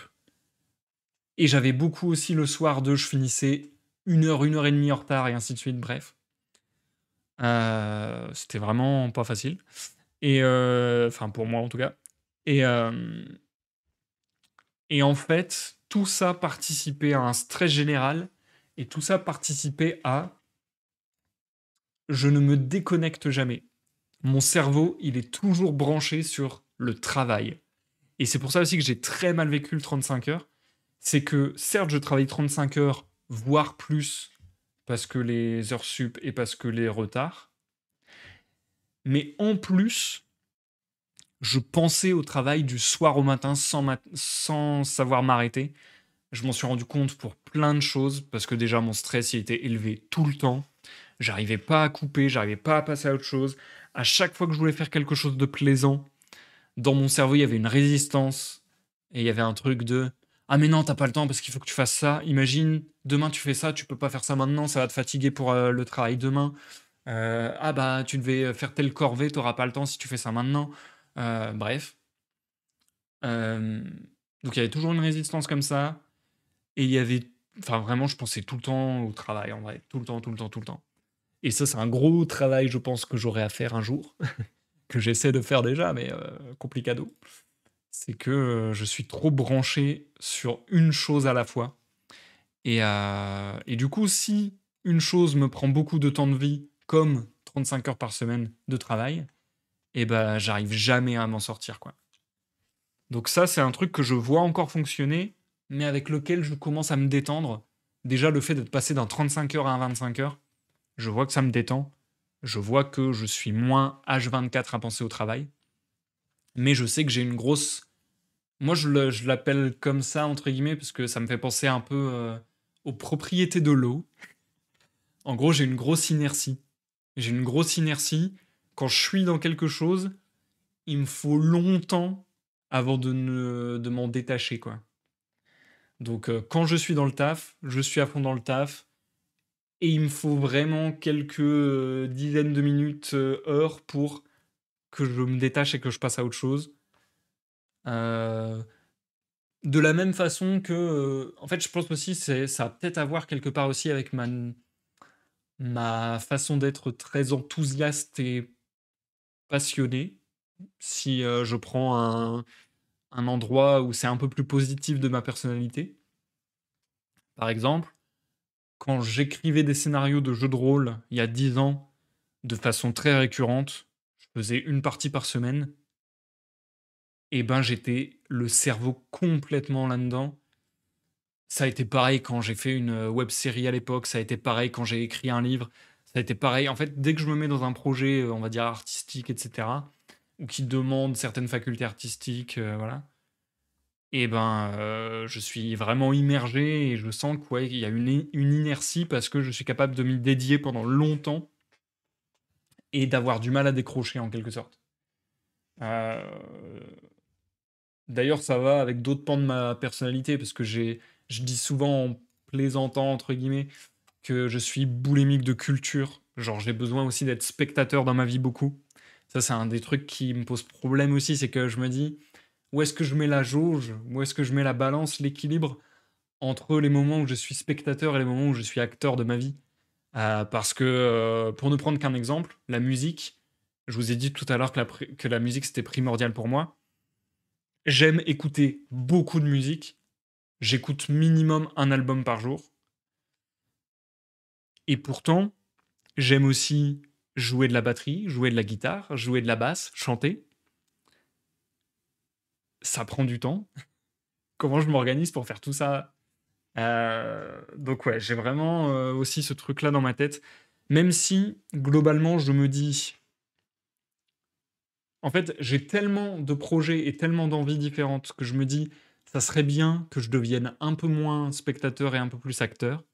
et j'avais beaucoup aussi le soir je finissais une heure et demie en retard et ainsi de suite. Bref, c'était vraiment pas facile. Et enfin, pour moi en tout cas. Et, et en fait, tout ça participait à un stress général et tout ça participait à je ne me déconnecte jamais. Mon cerveau, il est toujours branché sur le travail. Et c'est pour ça aussi que j'ai très mal vécu le 35 heures. C'est que certes, je travaille 35 heures, voire plus, parce que les heures sup et parce que les retards. Mais en plus, je pensais au travail du soir au matin sans savoir m'arrêter. Je m'en suis rendu compte pour plein de choses, parce que déjà mon stress il était élevé tout le temps. J'arrivais pas à couper, j'arrivais pas à passer à autre chose. À chaque fois que je voulais faire quelque chose de plaisant, dans mon cerveau il y avait une résistance et il y avait un truc de ah mais non t'as pas le temps parce qu'il faut que tu fasses ça. Imagine demain tu fais ça, tu peux pas faire ça maintenant, ça va te fatiguer pour le travail demain. Ah bah tu devais faire telle corvée, t'auras pas le temps si tu fais ça maintenant. Bref. Euh, donc il y avait toujours une résistance comme ça. Et il y avait. Enfin, vraiment, je pensais tout le temps au travail, en vrai. Tout le temps, tout le temps, tout le temps. Et ça, c'est un gros travail, je pense, que j'aurai à faire un jour. Que j'essaie de faire déjà, mais complicado. C'est que je suis trop branché sur une chose à la fois. Et du coup, si une chose me prend beaucoup de temps de vie, comme 35 heures par semaine de travail, et ben, j'arrive jamais à m'en sortir, quoi. Donc ça, c'est un truc que je vois encore fonctionner, mais avec lequel je commence à me détendre. Déjà, le fait d'être passé d'un 35 heures à un 25 heures, je vois que ça me détend. Je vois que je suis moins H24 à penser au travail. Mais je sais que j'ai une grosse... Moi, je l'appelle comme ça, entre guillemets, parce que ça me fait penser un peu aux propriétés de l'eau. En gros, j'ai une grosse inertie. J'ai une grosse inertie. Quand je suis dans quelque chose, il me faut longtemps avant de m'en détacher, quoi. Donc quand je suis dans le taf, je suis à fond dans le taf et il me faut vraiment quelques dizaines de minutes, heures pour que je me détache et que je passe à autre chose. Euh, de la même façon que, en fait, je pense aussi ça a peut-être à voir quelque part aussi avec ma façon d'être très enthousiaste et passionné. Si je prends un endroit où c'est un peu plus positif de ma personnalité, par exemple. Quand j'écrivais des scénarios de jeux de rôle il y a 10 ans, de façon très récurrente, je faisais une partie par semaine, et ben j'étais le cerveau complètement là-dedans. Ça a été pareil quand j'ai fait une web série à l'époque, ça a été pareil quand j'ai écrit un livre, ça a été pareil. En fait, dès que je me mets dans un projet, on va dire artistique, etc., ou qui demande certaines facultés artistiques, voilà, et ben je suis vraiment immergé et je sens qu'il ouais, y a une inertie parce que je suis capable de m'y dédier pendant longtemps et d'avoir du mal à décrocher en quelque sorte. Euh, D'ailleurs, ça va avec d'autres pans de ma personnalité parce que je dis souvent en plaisantant entre guillemets que je suis boulimique de culture. Genre, j'ai besoin aussi d'être spectateur dans ma vie beaucoup. Ça, c'est un des trucs qui me pose problème aussi, c'est que je me dis où est-ce que je mets la jauge, où est-ce que je mets la balance, l'équilibre entre les moments où je suis spectateur et les moments où je suis acteur de ma vie. Parce que, pour ne prendre qu'un exemple, la musique, je vous ai dit tout à l'heure que que la musique c'était primordial pour moi. J'aime écouter beaucoup de musique. J'écoute minimum un album par jour. Et pourtant, j'aime aussi jouer de la batterie, jouer de la guitare, jouer de la basse, chanter. ça prend du temps. Comment je m'organise pour faire tout ça? Donc ouais, j'ai vraiment, aussi ce truc-là dans ma tête. Même si, globalement, je me dis en fait, j'ai tellement de projets et tellement d'envies différentes que je me dis: «Ça serait bien que je devienne un peu moins spectateur et un peu plus acteur».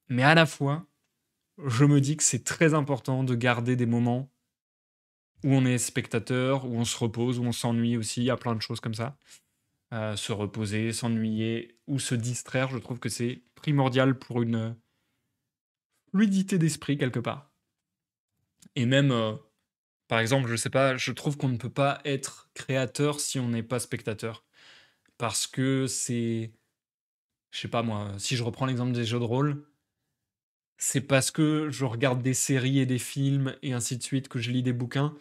Mais à la fois, je me dis que c'est très important de garder des moments où on est spectateur, où on se repose, où on s'ennuie aussi, il y a plein de choses comme ça. Se reposer, s'ennuyer ou se distraire, je trouve que c'est primordial pour une, fluidité d'esprit quelque part. Et même, par exemple, je sais pas, je trouve qu'on ne peut pas être créateur si on n'est pas spectateur. Parce que c'est je sais pas moi, si je reprends l'exemple des jeux de rôle, c'est parce que je regarde des séries et des films et ainsi de suite, que je lis des bouquins,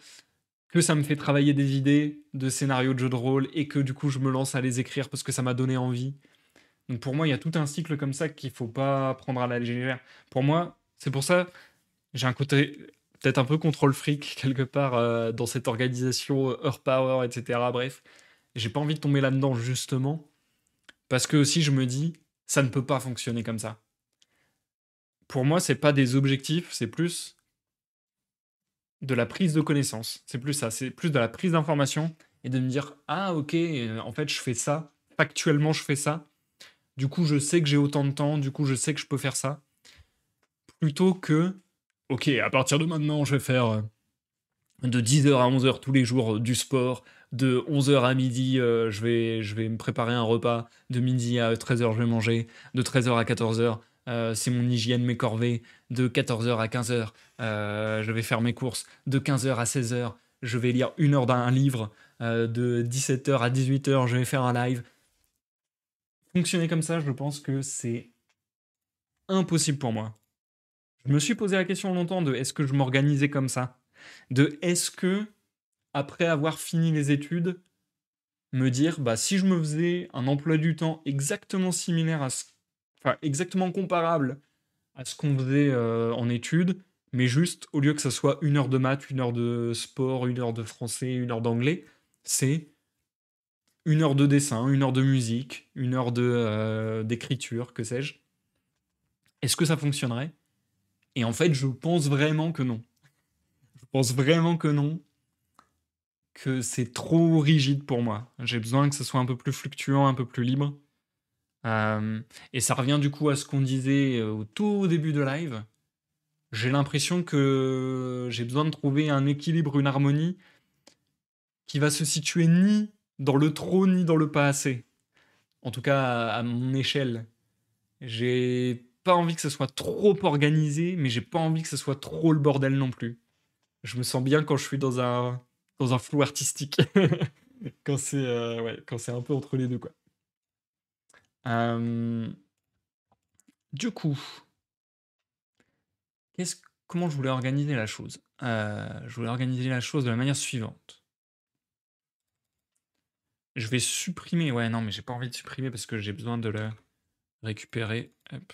que ça me fait travailler des idées de scénarios de jeux de rôle et que du coup je me lance à les écrire parce que ça m'a donné envie. Donc pour moi, il y a tout un cycle comme ça qu'il faut pas prendre à la légère. Pour moi, c'est pour ça, j'ai un côté peut-être un peu contrôle fric quelque part dans cette organisation Earth Power, etc. Bref, j'ai pas envie de tomber là-dedans justement parce que aussi je me dis, ça ne peut pas fonctionner comme ça. Pour moi, c'est pas des objectifs, c'est plus de la prise de connaissance. C'est plus ça, c'est plus de la prise d'information et de me dire ah ok, en fait je fais ça, factuellement je fais ça. Du coup, je sais que j'ai autant de temps, du coup, je sais que je peux faire ça. Plutôt que, ok, à partir de maintenant, je vais faire de 10 heures à 11 heures tous les jours du sport. De 11 heures à midi, je vais me préparer un repas. De midi à 13 heures, je vais manger. De 13 heures à 14 heures, c'est mon hygiène, mes corvées. De 14 heures à 15 heures, je vais faire mes courses. De 15 heures à 16 heures, je vais lire 1 heure d'un livre. De 17 heures à 18 heures, je vais faire un live. Fonctionner comme ça, je pense que c'est impossible pour moi. Je me suis posé la question longtemps de est-ce que je m'organisais comme ça? De est-ce que, après avoir fini les études, me dire, bah, si je me faisais un emploi du temps exactement similaire à ce, enfin, exactement comparable à ce qu'on faisait en études, mais juste, au lieu que ça soit 1 heure de maths, 1 heure de sport, 1 heure de français, 1 heure d'anglais, c'est 1 heure de dessin, 1 heure de musique, 1 heure d'écriture, que sais-je. Est-ce que ça fonctionnerait? Et en fait, je pense vraiment que non. Je pense vraiment que non, que c'est trop rigide pour moi. J'ai besoin que ce soit un peu plus fluctuant, un peu plus libre. Euh, et ça revient du coup à ce qu'on disait au tout début de live. J'ai l'impression que j'ai besoin de trouver un équilibre, une harmonie qui va se situer ni dans le trop ni dans le pas assez. En tout cas, à mon échelle. J'ai pas envie que ce soit trop organisé, mais j'ai pas envie que ce soit trop le bordel non plus. Je me sens bien quand je suis dans un flou artistique. Quand c'est ouais, quand c'est un peu entre les deux, quoi. Euh, du coup, comment je voulais organiser la chose? Je voulais organiser la chose de la manière suivante. Je vais supprimer. Ouais, non, mais j'ai pas envie de supprimer parce que j'ai besoin de le récupérer. Hop.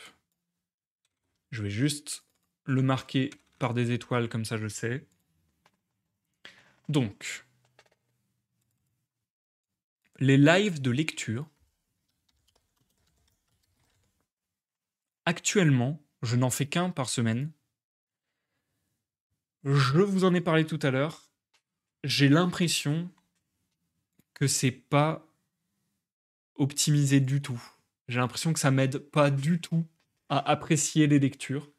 Je vais juste le marquer par des étoiles, comme ça je sais. Donc, les lives de lecture. Actuellement, je n'en fais qu'un par semaine. Je vous en ai parlé tout à l'heure. J'ai l'impression que c'est pas optimisé du tout. J'ai l'impression que ça m'aide pas du tout à apprécier les lectures.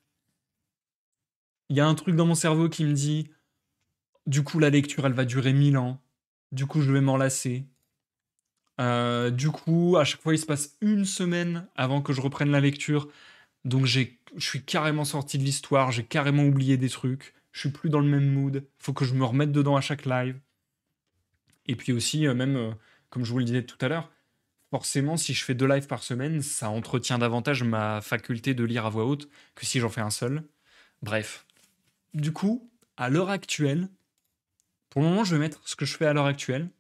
Il y a un truc dans mon cerveau qui me dit, du coup la lecture elle va durer 1000 ans, du coup je vais m'en lasser. Du coup, à chaque fois il se passe une semaine avant que je reprenne la lecture, donc je suis carrément sorti de l'histoire, j'ai carrément oublié des trucs, je suis plus dans le même mood, faut que je me remette dedans à chaque live. Et puis aussi, même, comme je vous le disais tout à l'heure, forcément, si je fais 2 lives par semaine, ça entretient davantage ma faculté de lire à voix haute que si j'en fais un seul. Bref. Du coup, à l'heure actuelle, pour le moment, je vais mettre ce que je fais à l'heure actuelle.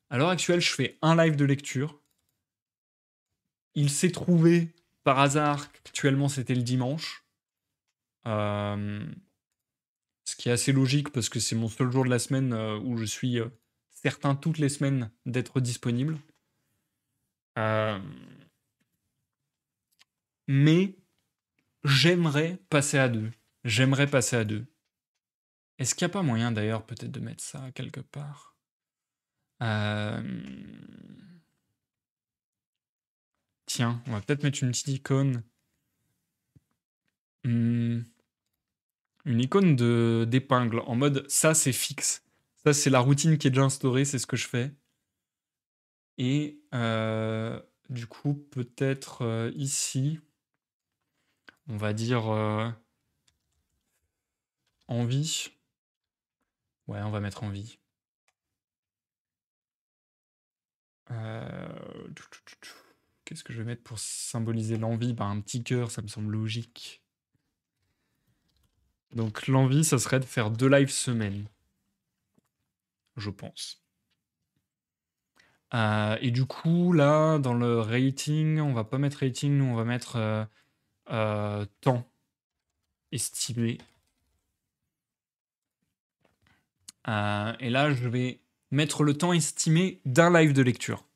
À l'heure actuelle, je fais un live de lecture. Il s'est trouvé par hasard qu'actuellement c'était le dimanche. Ce qui est assez logique parce que c'est mon seul jour de la semaine où je suis certain toutes les semaines d'être disponible. Euh, mais j'aimerais passer à 2. J'aimerais passer à 2. Est-ce qu'il n'y a pas moyen d'ailleurs peut-être de mettre ça quelque part? Euh, Tiens, on va peut-être mettre une petite icône. Une icône d'épingle en mode ça c'est fixe. Ça c'est la routine qui est déjà instaurée, c'est ce que je fais. Et du coup, peut-être ici, on va dire envie. Ouais, on va mettre envie. Qu'est-ce que je vais mettre pour symboliser l'envie? Bah, un petit cœur, ça me semble logique. Donc l'envie, ça serait de faire 2 lives semaine, je pense. Et du coup, là, dans le rating, on va pas mettre rating, nous on va mettre temps estimé. Et là, je vais mettre le temps estimé d'un live de lecture.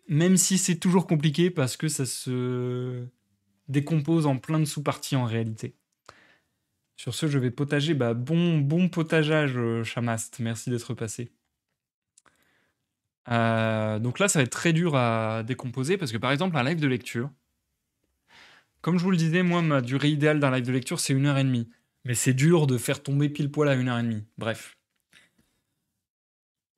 Même si c'est toujours compliqué parce que ça se décompose en plein de sous-parties en réalité. Sur ce, je vais potager. Bah, bon potageage, Chamast. Merci d'être passé. Donc là, ça va être très dur à décomposer parce que par exemple, un live de lecture, comme je vous le disais, moi, ma durée idéale d'un live de lecture, c'est 1h30. Mais c'est dur de faire tomber pile poil à 1h30. Bref.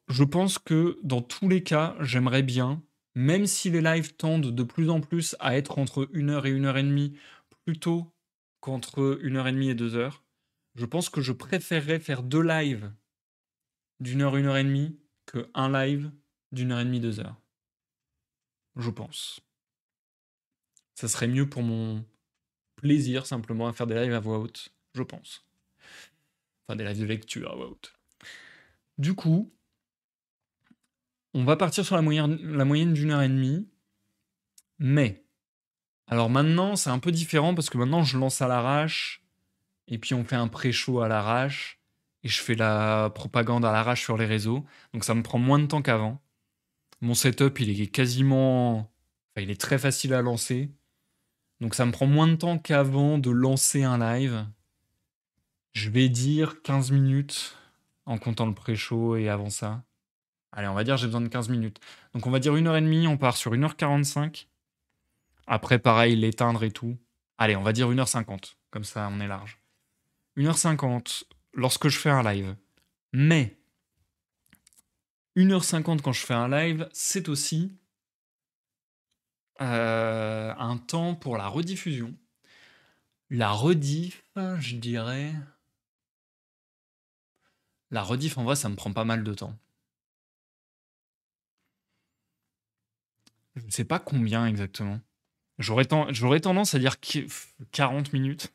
Je pense que dans tous les cas, j'aimerais bien, même si les lives tendent de plus en plus à être entre 1h et 1h30, plutôt qu'entre 1h30 et 2h, je pense que je préférerais faire 2 lives d'1h, 1h30 que un live d'1h30, 2h. Je pense. Ça serait mieux pour mon plaisir simplement à faire des lives à voix haute, je pense. Enfin, des lives de lecture à voix haute. Du coup, on va partir sur la moyenne d'1h30, mais alors maintenant, c'est un peu différent parce que maintenant, je lance à l'arrache et puis on fait un pré-show à l'arrache et je fais la propagande à l'arrache sur les réseaux. Donc ça me prend moins de temps qu'avant. Mon setup, il est quasiment... Enfin, il est très facile à lancer. Donc ça me prend moins de temps qu'avant de lancer un live. Je vais dire 15 minutes en comptant le pré-show et avant ça. Allez, on va dire j'ai besoin de 15 minutes. Donc on va dire 1h30, on part sur 1h45. Après, pareil, l'éteindre et tout. Allez, on va dire 1h50. Comme ça, on est large. 1h50 lorsque je fais un live. Mais 1h50 quand je fais un live, c'est aussi un temps pour la rediffusion. La rediff, je dirais... La rediff, en vrai, ça me prend pas mal de temps. Je ne sais pas combien exactement. J'aurais tendance à dire 40 minutes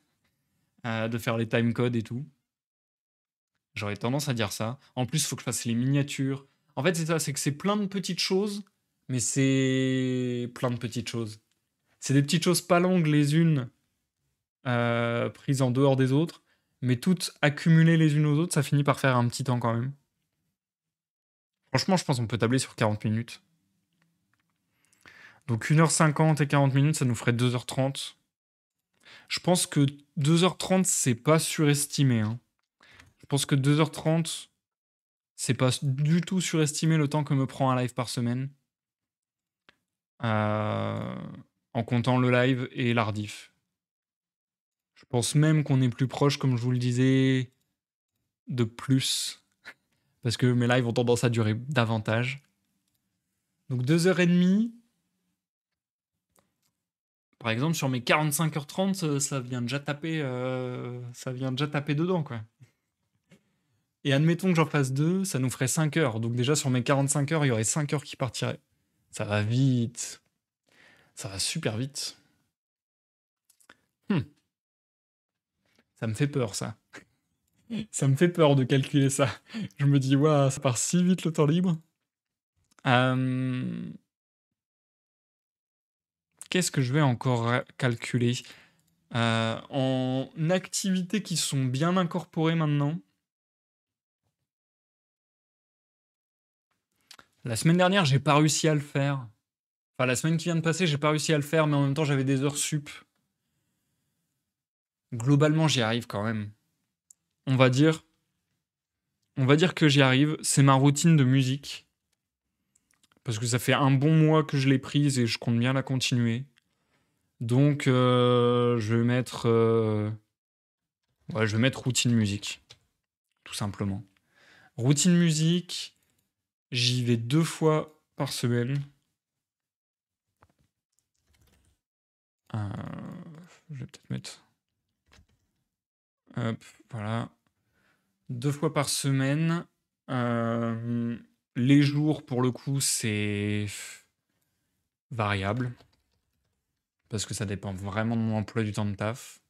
de faire les timecodes et tout. J'aurais tendance à dire ça. En plus, il faut que je fasse les miniatures. En fait, c'est ça, c'est que c'est plein de petites choses, mais c'est plein de petites choses. C'est des petites choses pas longues les unes, prises en dehors des autres, mais toutes accumulées les unes aux autres, ça finit par faire un petit temps quand même. Franchement, je pense qu'on peut tabler sur 40 minutes. Donc 1h50 et 40 minutes, ça nous ferait 2h30. Je pense que 2h30, c'est pas surestimé, hein. Je pense que 2h30, c'est pas du tout surestimé le temps que me prend un live par semaine. En comptant le live et la rediff. Je pense même qu'on est plus proche, comme je vous le disais, de plus. Parce que mes lives ont tendance à durer davantage. Donc 2h30. Par exemple, sur mes 45h30, ça vient déjà taper, dedans, quoi. Et admettons que j'en fasse 2, ça nous ferait 5 heures. Donc déjà, sur mes 45 heures, il y aurait 5 heures qui partiraient. Ça va vite. Ça va super vite. Ça me fait peur, ça. Ça me fait peur de calculer ça. Je me dis, waouh, ça part si vite le temps libre. Qu'est-ce que je vais encore calculer? En activités qui sont bien incorporées maintenant, La semaine dernière, j'ai pas réussi à le faire. Enfin, la semaine qui vient de passer, j'ai pas réussi à le faire, mais en même temps, j'avais des heures sup. Globalement, j'y arrive quand même. On va dire, on va dire que j'y arrive. C'est ma routine de musique. Parce que ça fait un bon mois que je l'ai prise et je compte bien la continuer. Donc, je vais mettre, ouais, je vais mettre routine musique, tout simplement. Routine musique, j'y vais 2 fois par semaine. Euh, je vais peut-être mettre. Hop, voilà. 2 fois par semaine. Les jours, pour le coup, c'est variable. Parce que ça dépend vraiment de mon emploi du temps de taf.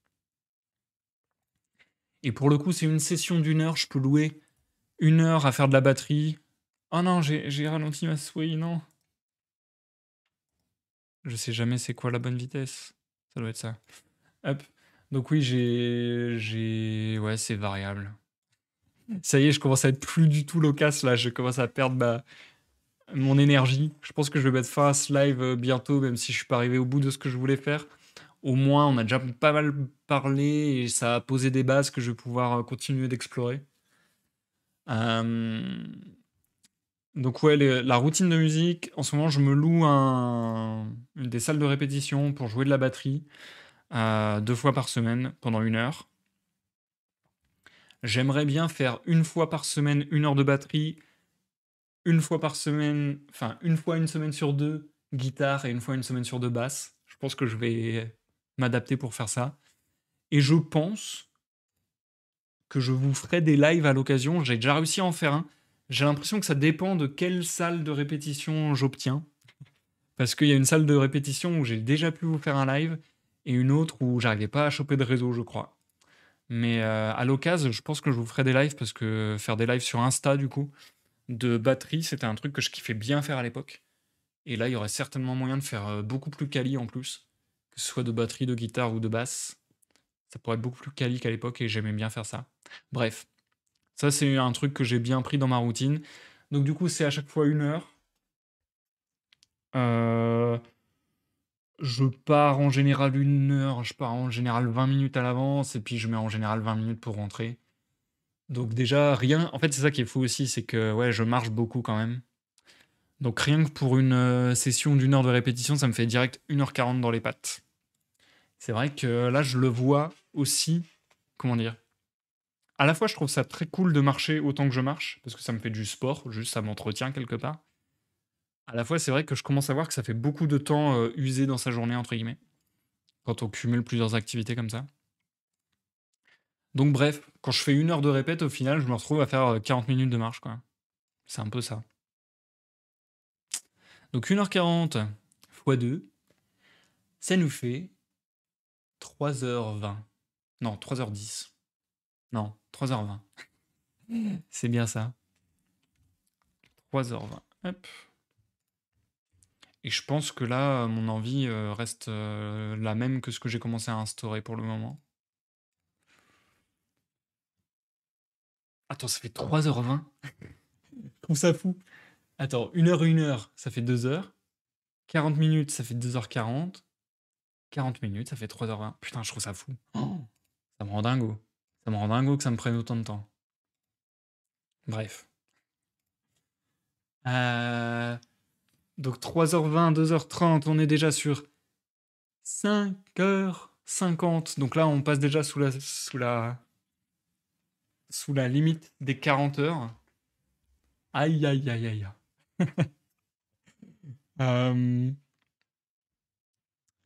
Et pour le coup, c'est une session d'1 heure. Je peux louer 1 heure à faire de la batterie. Oh non, j'ai ralenti ma souris, non. Je sais jamais c'est quoi la bonne vitesse. Ça doit être ça. Hop. Donc oui, Ouais, c'est variable. Ça y est, je commence à être plus du tout loquace là. Je commence à perdre mon énergie. Je pense que je vais mettre fin à ce live bientôt, même si je suis pas arrivé au bout de ce que je voulais faire. Au moins, on a déjà pas mal parlé et ça a posé des bases que je vais pouvoir continuer d'explorer. Euh, Donc ouais, la routine de musique, en ce moment, je me loue des salles de répétition pour jouer de la batterie 2 fois par semaine pendant 1 heure. J'aimerais bien faire 1 fois par semaine 1 heure de batterie, 1 fois par semaine, enfin 1 fois une semaine sur deux guitare et 1 fois une semaine sur deux basse. Je pense que je vais m'adapter pour faire ça. Et je pense que je vous ferai des lives à l'occasion. J'ai déjà réussi à en faire un. J'ai l'impression que ça dépend de quelle salle de répétition j'obtiens. Parce qu'il y a une salle de répétition où j'ai déjà pu vous faire un live et une autre où j'arrivais pas à choper de réseau, je crois. Mais à l'occasion, je pense que je vous ferai des lives parce que faire des lives sur Insta, du coup, de batterie, c'était un truc que je kiffais bien faire à l'époque. Et là, il y aurait certainement moyen de faire beaucoup plus quali en plus, que ce soit de batterie, de guitare ou de basse. Ça pourrait être beaucoup plus quali qu'à l'époque et j'aimais bien faire ça. Bref, ça c'est un truc que j'ai bien pris dans ma routine. Donc du coup, c'est à chaque fois 1 heure. Euh, Je pars en général 1 heure, je pars en général 20 minutes à l'avance, et puis je mets en général 20 minutes pour rentrer. Donc déjà, rien... En fait, c'est ça qui est fou aussi, c'est que ouais, je marche beaucoup quand même. Donc rien que pour une session d'1 heure de répétition, ça me fait direct 1h40 dans les pattes. C'est vrai que là, je le vois aussi, comment dire, à la fois, je trouve ça très cool de marcher autant que je marche, parce que ça me fait du sport, juste ça m'entretient quelque part. À la fois, c'est vrai que je commence à voir que ça fait beaucoup de temps usé dans sa journée, entre guillemets, quand on cumule plusieurs activités comme ça. Donc bref, quand je fais 1 heure de répète, au final, je me retrouve à faire 40 minutes de marche, quoi. C'est un peu ça. Donc 1h40 x 2, ça nous fait 3h20. Non, 3h10. Non, 3h20. C'est bien ça. 3h20. Hop. Et je pense que là, mon envie reste la même que ce que j'ai commencé à instaurer pour le moment. Attends, ça fait 3h20. Je trouve ça fou. Attends, 1 heure, 1 heure, ça fait 2 heures. 40 minutes, ça fait 2h40. 40 minutes, ça fait 3h20. Putain, je trouve ça fou. Oh, ça me rend dingo. Ça me rend dingo que ça me prenne autant de temps. Bref. Euh, Donc 3h20, 2h30, on est déjà sur 5h50. Donc là, on passe déjà sous la limite des 40 heures. Aïe, aïe, aïe, aïe. Euh,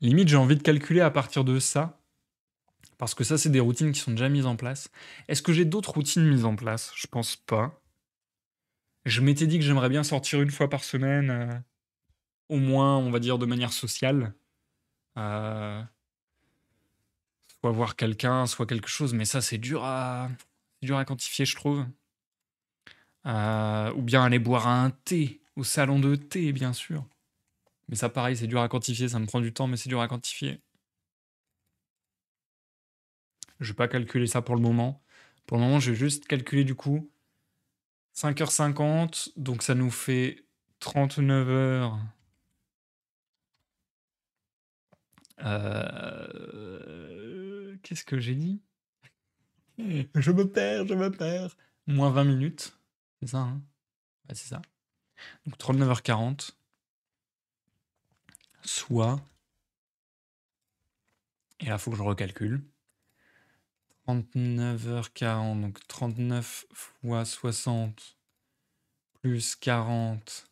Limite, j'ai envie de calculer à partir de ça. Parce que ça, c'est des routines qui sont déjà mises en place. Est-ce que j'ai d'autres routines mises en place? Je pense pas. Je m'étais dit que j'aimerais bien sortir 1 fois par semaine, au moins, on va dire, de manière sociale. Euh, Soit voir quelqu'un, soit quelque chose, mais ça, c'est dur à quantifier, je trouve. Ou bien aller boire un thé, au salon de thé, bien sûr. Mais ça, pareil, c'est dur à quantifier, ça me prend du temps, mais c'est dur à quantifier. Je vais pas calculer ça pour le moment. Pour le moment, je vais juste calculer du coup 5h50, donc ça nous fait 39 heures. Qu'est-ce que j'ai dit? Je me perds, je me perds. Moins 20 minutes. C'est ça, hein? Ouais, c'est ça. Donc 39h40. Soit. Et là, faut que je recalcule. 39h40. Donc 39 fois 60 plus 40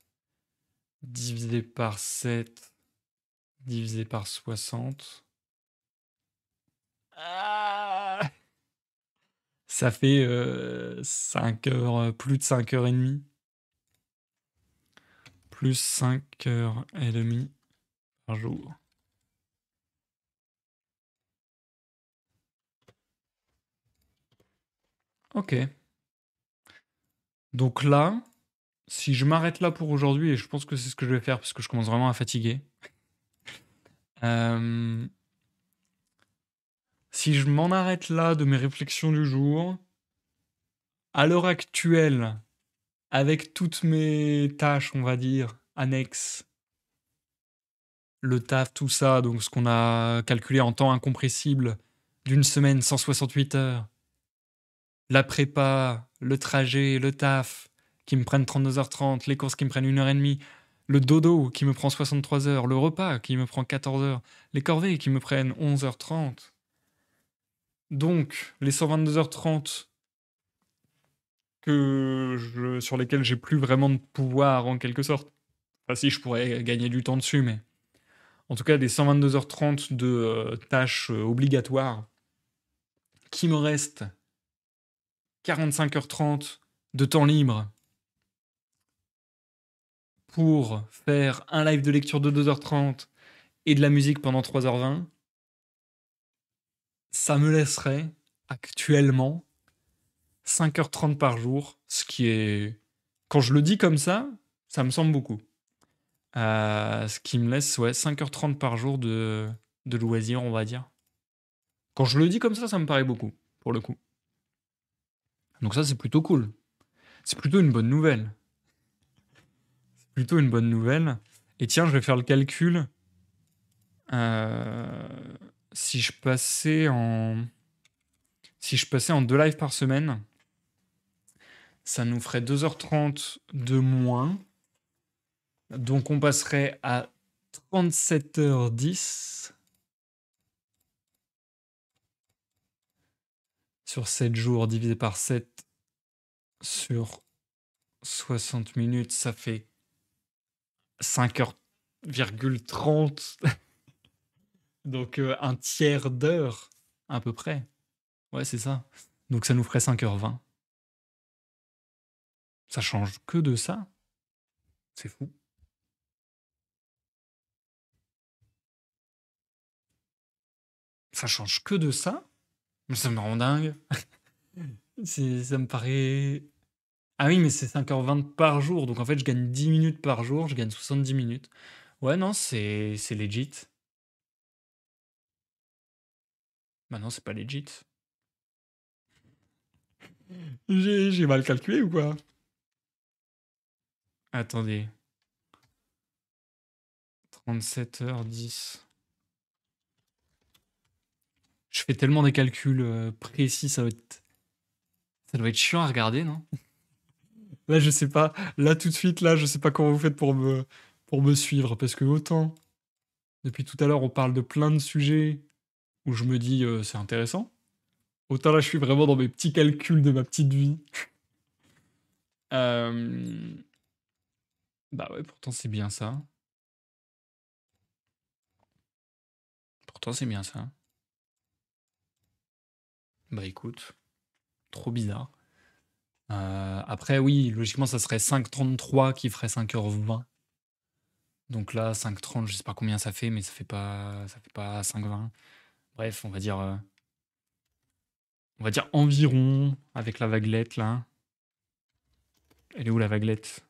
divisé par 7 divisé par 60. Ah, ça fait 5 heures, plus de 5h30. Plus 5h30 par jour. Ok. Donc là, si je m'arrête là pour aujourd'hui, et je pense que c'est ce que je vais faire parce que je commence vraiment à fatiguer. Si je m'en arrête là de mes réflexions du jour, à l'heure actuelle, avec toutes mes tâches, on va dire, annexes, le taf, tout ça, donc ce qu'on a calculé en temps incompressible d'une semaine, 168 heures, la prépa, le trajet, le taf, qui me prennent 32h30, les courses qui me prennent 1h30, le dodo qui me prend 63 heures, le repas qui me prend 14 heures, les corvées qui me prennent 11h30. Donc, les 122h30 sur lesquelles j'ai plus vraiment de pouvoir en quelque sorte. Enfin, si, je pourrais gagner du temps dessus, mais en tout cas, des 122h30 de tâches obligatoires qui me reste 45h30 de temps libre pour faire un live de lecture de 2h30 et de la musique pendant 3h20, ça me laisserait actuellement 5h30 par jour, ce qui est... Quand je le dis comme ça me semble beaucoup. Ce qui me laisse 5h30 par jour de loisirs, on va dire. Quand je le dis comme ça me paraît beaucoup, pour le coup. Donc ça, c'est plutôt cool. C'est plutôt une bonne nouvelle. Plutôt une bonne nouvelle. Et tiens, je vais faire le calcul. Si je passais en 2 lives par semaine, ça nous ferait 2h30 de moins. Donc on passerait à 37h10 sur 7 jours divisé par 7 sur 60 minutes, ça fait 5h30. Donc un tiers d'heure à peu près. Ouais, c'est ça. Donc ça nous ferait 5h20. Ça change que de ça. C'est fou. Ça change que de ça. Mais ça me rend dingue. Ça me paraît... Ah oui, mais c'est 5h20 par jour. Donc en fait, je gagne 10 minutes par jour. Je gagne 70 minutes. Ouais, non, c'est legit. Bah non, c'est pas legit. J'ai mal calculé ou quoi? Attendez. 37h10. Je fais tellement des calculs précis, ça doit être chiant à regarder, non? Là, je sais pas. Là, tout de suite, là, je sais pas comment vous faites pour me suivre. Parce que autant, depuis tout à l'heure, on parle de plein de sujets où je me dis c'est intéressant. Autant là, je suis vraiment dans mes petits calculs de ma petite vie. Euh, Bah ouais, pourtant c'est bien ça. Pourtant c'est bien ça. Bah écoute, trop bizarre. Après, oui, logiquement, ça serait 5h33 qui ferait 5h20. Donc là, 5h30, je sais pas combien ça fait, mais ça fait pas 5h20. Bref, on va dire environ, avec la vaguelette là. Elle est où la vaguelette?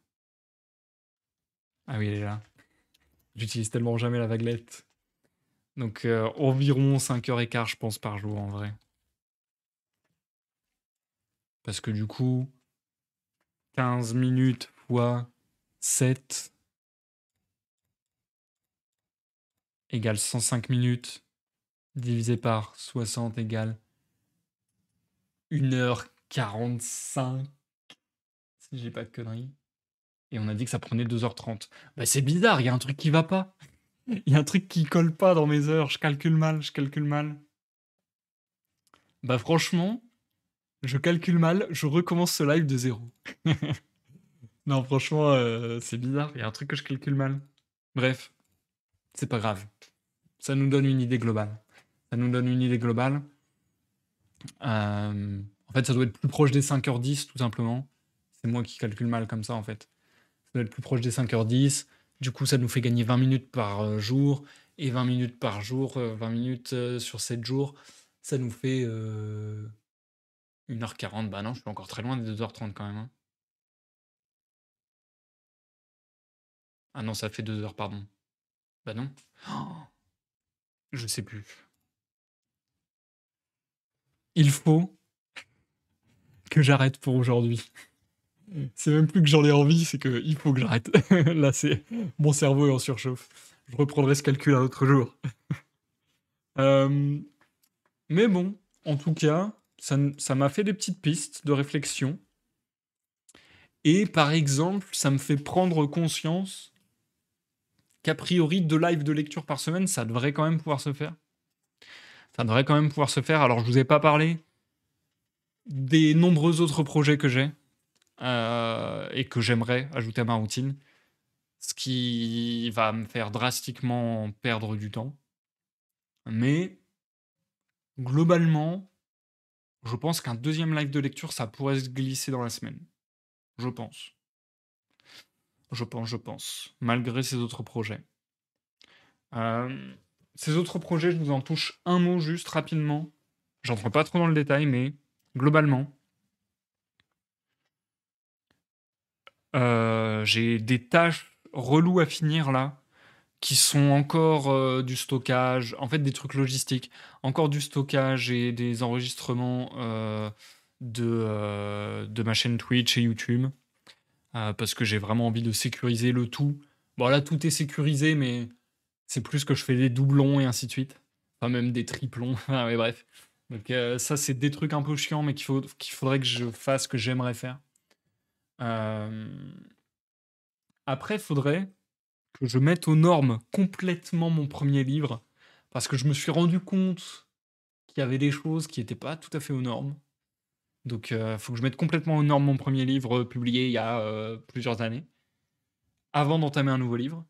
Ah oui, elle est là. J'utilise tellement jamais la vaguelette. Donc environ 5h15, je pense, par jour en vrai. Parce que du coup, 15 minutes fois 7, égale 105 minutes, divisé par 60 égale 1h45, si j'ai pas de conneries. Et on a dit que ça prenait 2h30. Bah c'est bizarre, il y a un truc qui va pas. Il y a un truc qui colle pas dans mes heures, je calcule mal, je calcule mal. Bah franchement, je calcule mal, je recommence ce live de zéro. Non, franchement, c'est bizarre, il y a un truc que je calcule mal. Bref, c'est pas grave. Ça nous donne une idée globale. Ça nous donne une idée globale. En fait, ça doit être plus proche des 5h10, tout simplement. C'est moi qui calcule mal comme ça, en fait. Ça doit être plus proche des 5h10. Du coup, ça nous fait gagner 20 minutes par jour. Et 20 minutes par jour, 20 minutes sur 7 jours, ça nous fait 1h40. Bah non, je suis encore très loin des 2h30 quand même, hein. Ah non, ça fait 2 heures, pardon. Bah non. Oh, je sais plus. Il faut que j'arrête pour aujourd'hui. C'est même plus que j'en ai envie, c'est que il faut que j'arrête. Là, c'est mon cerveau est en surchauffe. Je reprendrai ce calcul un autre jour. Euh, mais bon, en tout cas, ça m'a fait des petites pistes de réflexion. Et par exemple, ça me fait prendre conscience qu'a priori, 2 lives de lecture par semaine, ça devrait quand même pouvoir se faire. Ça devrait quand même pouvoir se faire. Alors, je vous ai pas parlé des nombreux autres projets que j'ai et que j'aimerais ajouter à ma routine, ce qui va me faire drastiquement perdre du temps. Mais globalement, je pense qu'un deuxième live de lecture, ça pourrait se glisser dans la semaine. Je pense. Je pense. Malgré ces autres projets. Ces autres projets, je vous en touche un mot juste rapidement. J'entre pas trop dans le détail, mais globalement, j'ai des tâches reloues à finir là, qui sont encore du stockage, en fait des trucs logistiques, encore du stockage et des enregistrements de ma chaîne Twitch et YouTube, parce que j'ai vraiment envie de sécuriser le tout. Bon là tout est sécurisé, mais c'est plus que je fais des doublons et ainsi de suite. Enfin même des triplons, ah, mais bref. Donc ça c'est des trucs un peu chiants, mais qu'il faudrait que je fasse, que j'aimerais faire. Euh, Après, il faudrait que je mette aux normes complètement mon premier livre, parce que je me suis rendu compte qu'il y avait des choses qui n'étaient pas tout à fait aux normes. Donc, il faut que je mette complètement aux normes mon premier livre publié il y a plusieurs années, avant d'entamer un nouveau livre.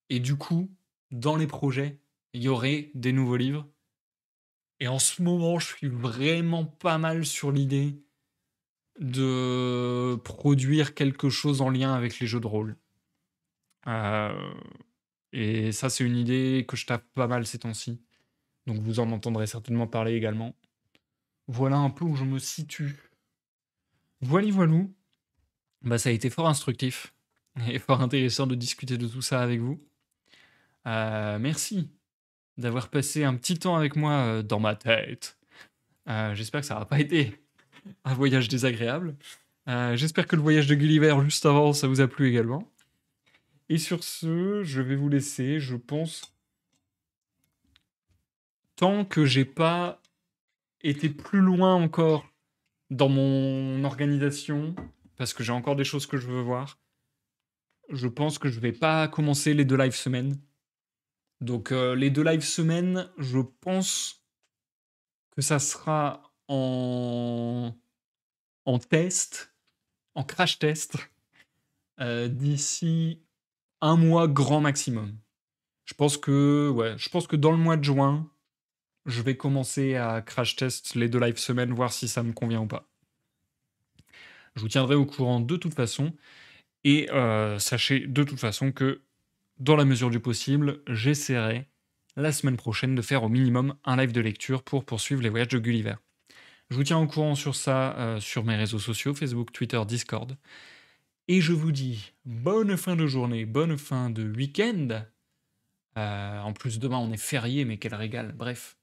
Et du coup, dans les projets, il y aurait des nouveaux livres. Et en ce moment, je suis vraiment pas mal sur l'idée de produire quelque chose en lien avec les jeux de rôle. Euh, et ça, c'est une idée que je tape pas mal ces temps-ci. Donc vous en entendrez certainement parler également. Voilà un peu où je me situe. Voilou. Bah, ça a été fort instructif et fort intéressant de discuter de tout ça avec vous. Merci d'avoir passé un petit temps avec moi dans ma tête. J'espère que ça n'a pas été un voyage désagréable. J'espère que le voyage de Gulliver juste avant, ça vous a plu également. Et sur ce, je vais vous laisser, je pense, tant que j'ai pas été plus loin encore dans mon organisation, parce que j'ai encore des choses que je veux voir, je pense que je vais pas commencer les 2 lives semaines. Donc les 2 lives semaines, je pense que ça sera en test, en crash test, d'ici un mois grand maximum. Je pense que dans le mois de juin, je vais commencer à crash test les 2 lives semaines, voir si ça me convient ou pas. Je vous tiendrai au courant de toute façon. Et sachez de toute façon que, dans la mesure du possible, j'essaierai la semaine prochaine de faire au minimum un live de lecture pour poursuivre les voyages de Gulliver. Je vous tiens au courant sur ça sur mes réseaux sociaux, Facebook, Twitter, Discord. Et je vous dis bonne fin de journée, bonne fin de week-end. En plus, demain on est férié, mais quel régal. Bref,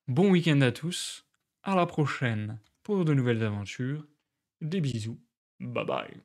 bon week-end à tous. À la prochaine pour de nouvelles aventures. Des bisous. Bye bye.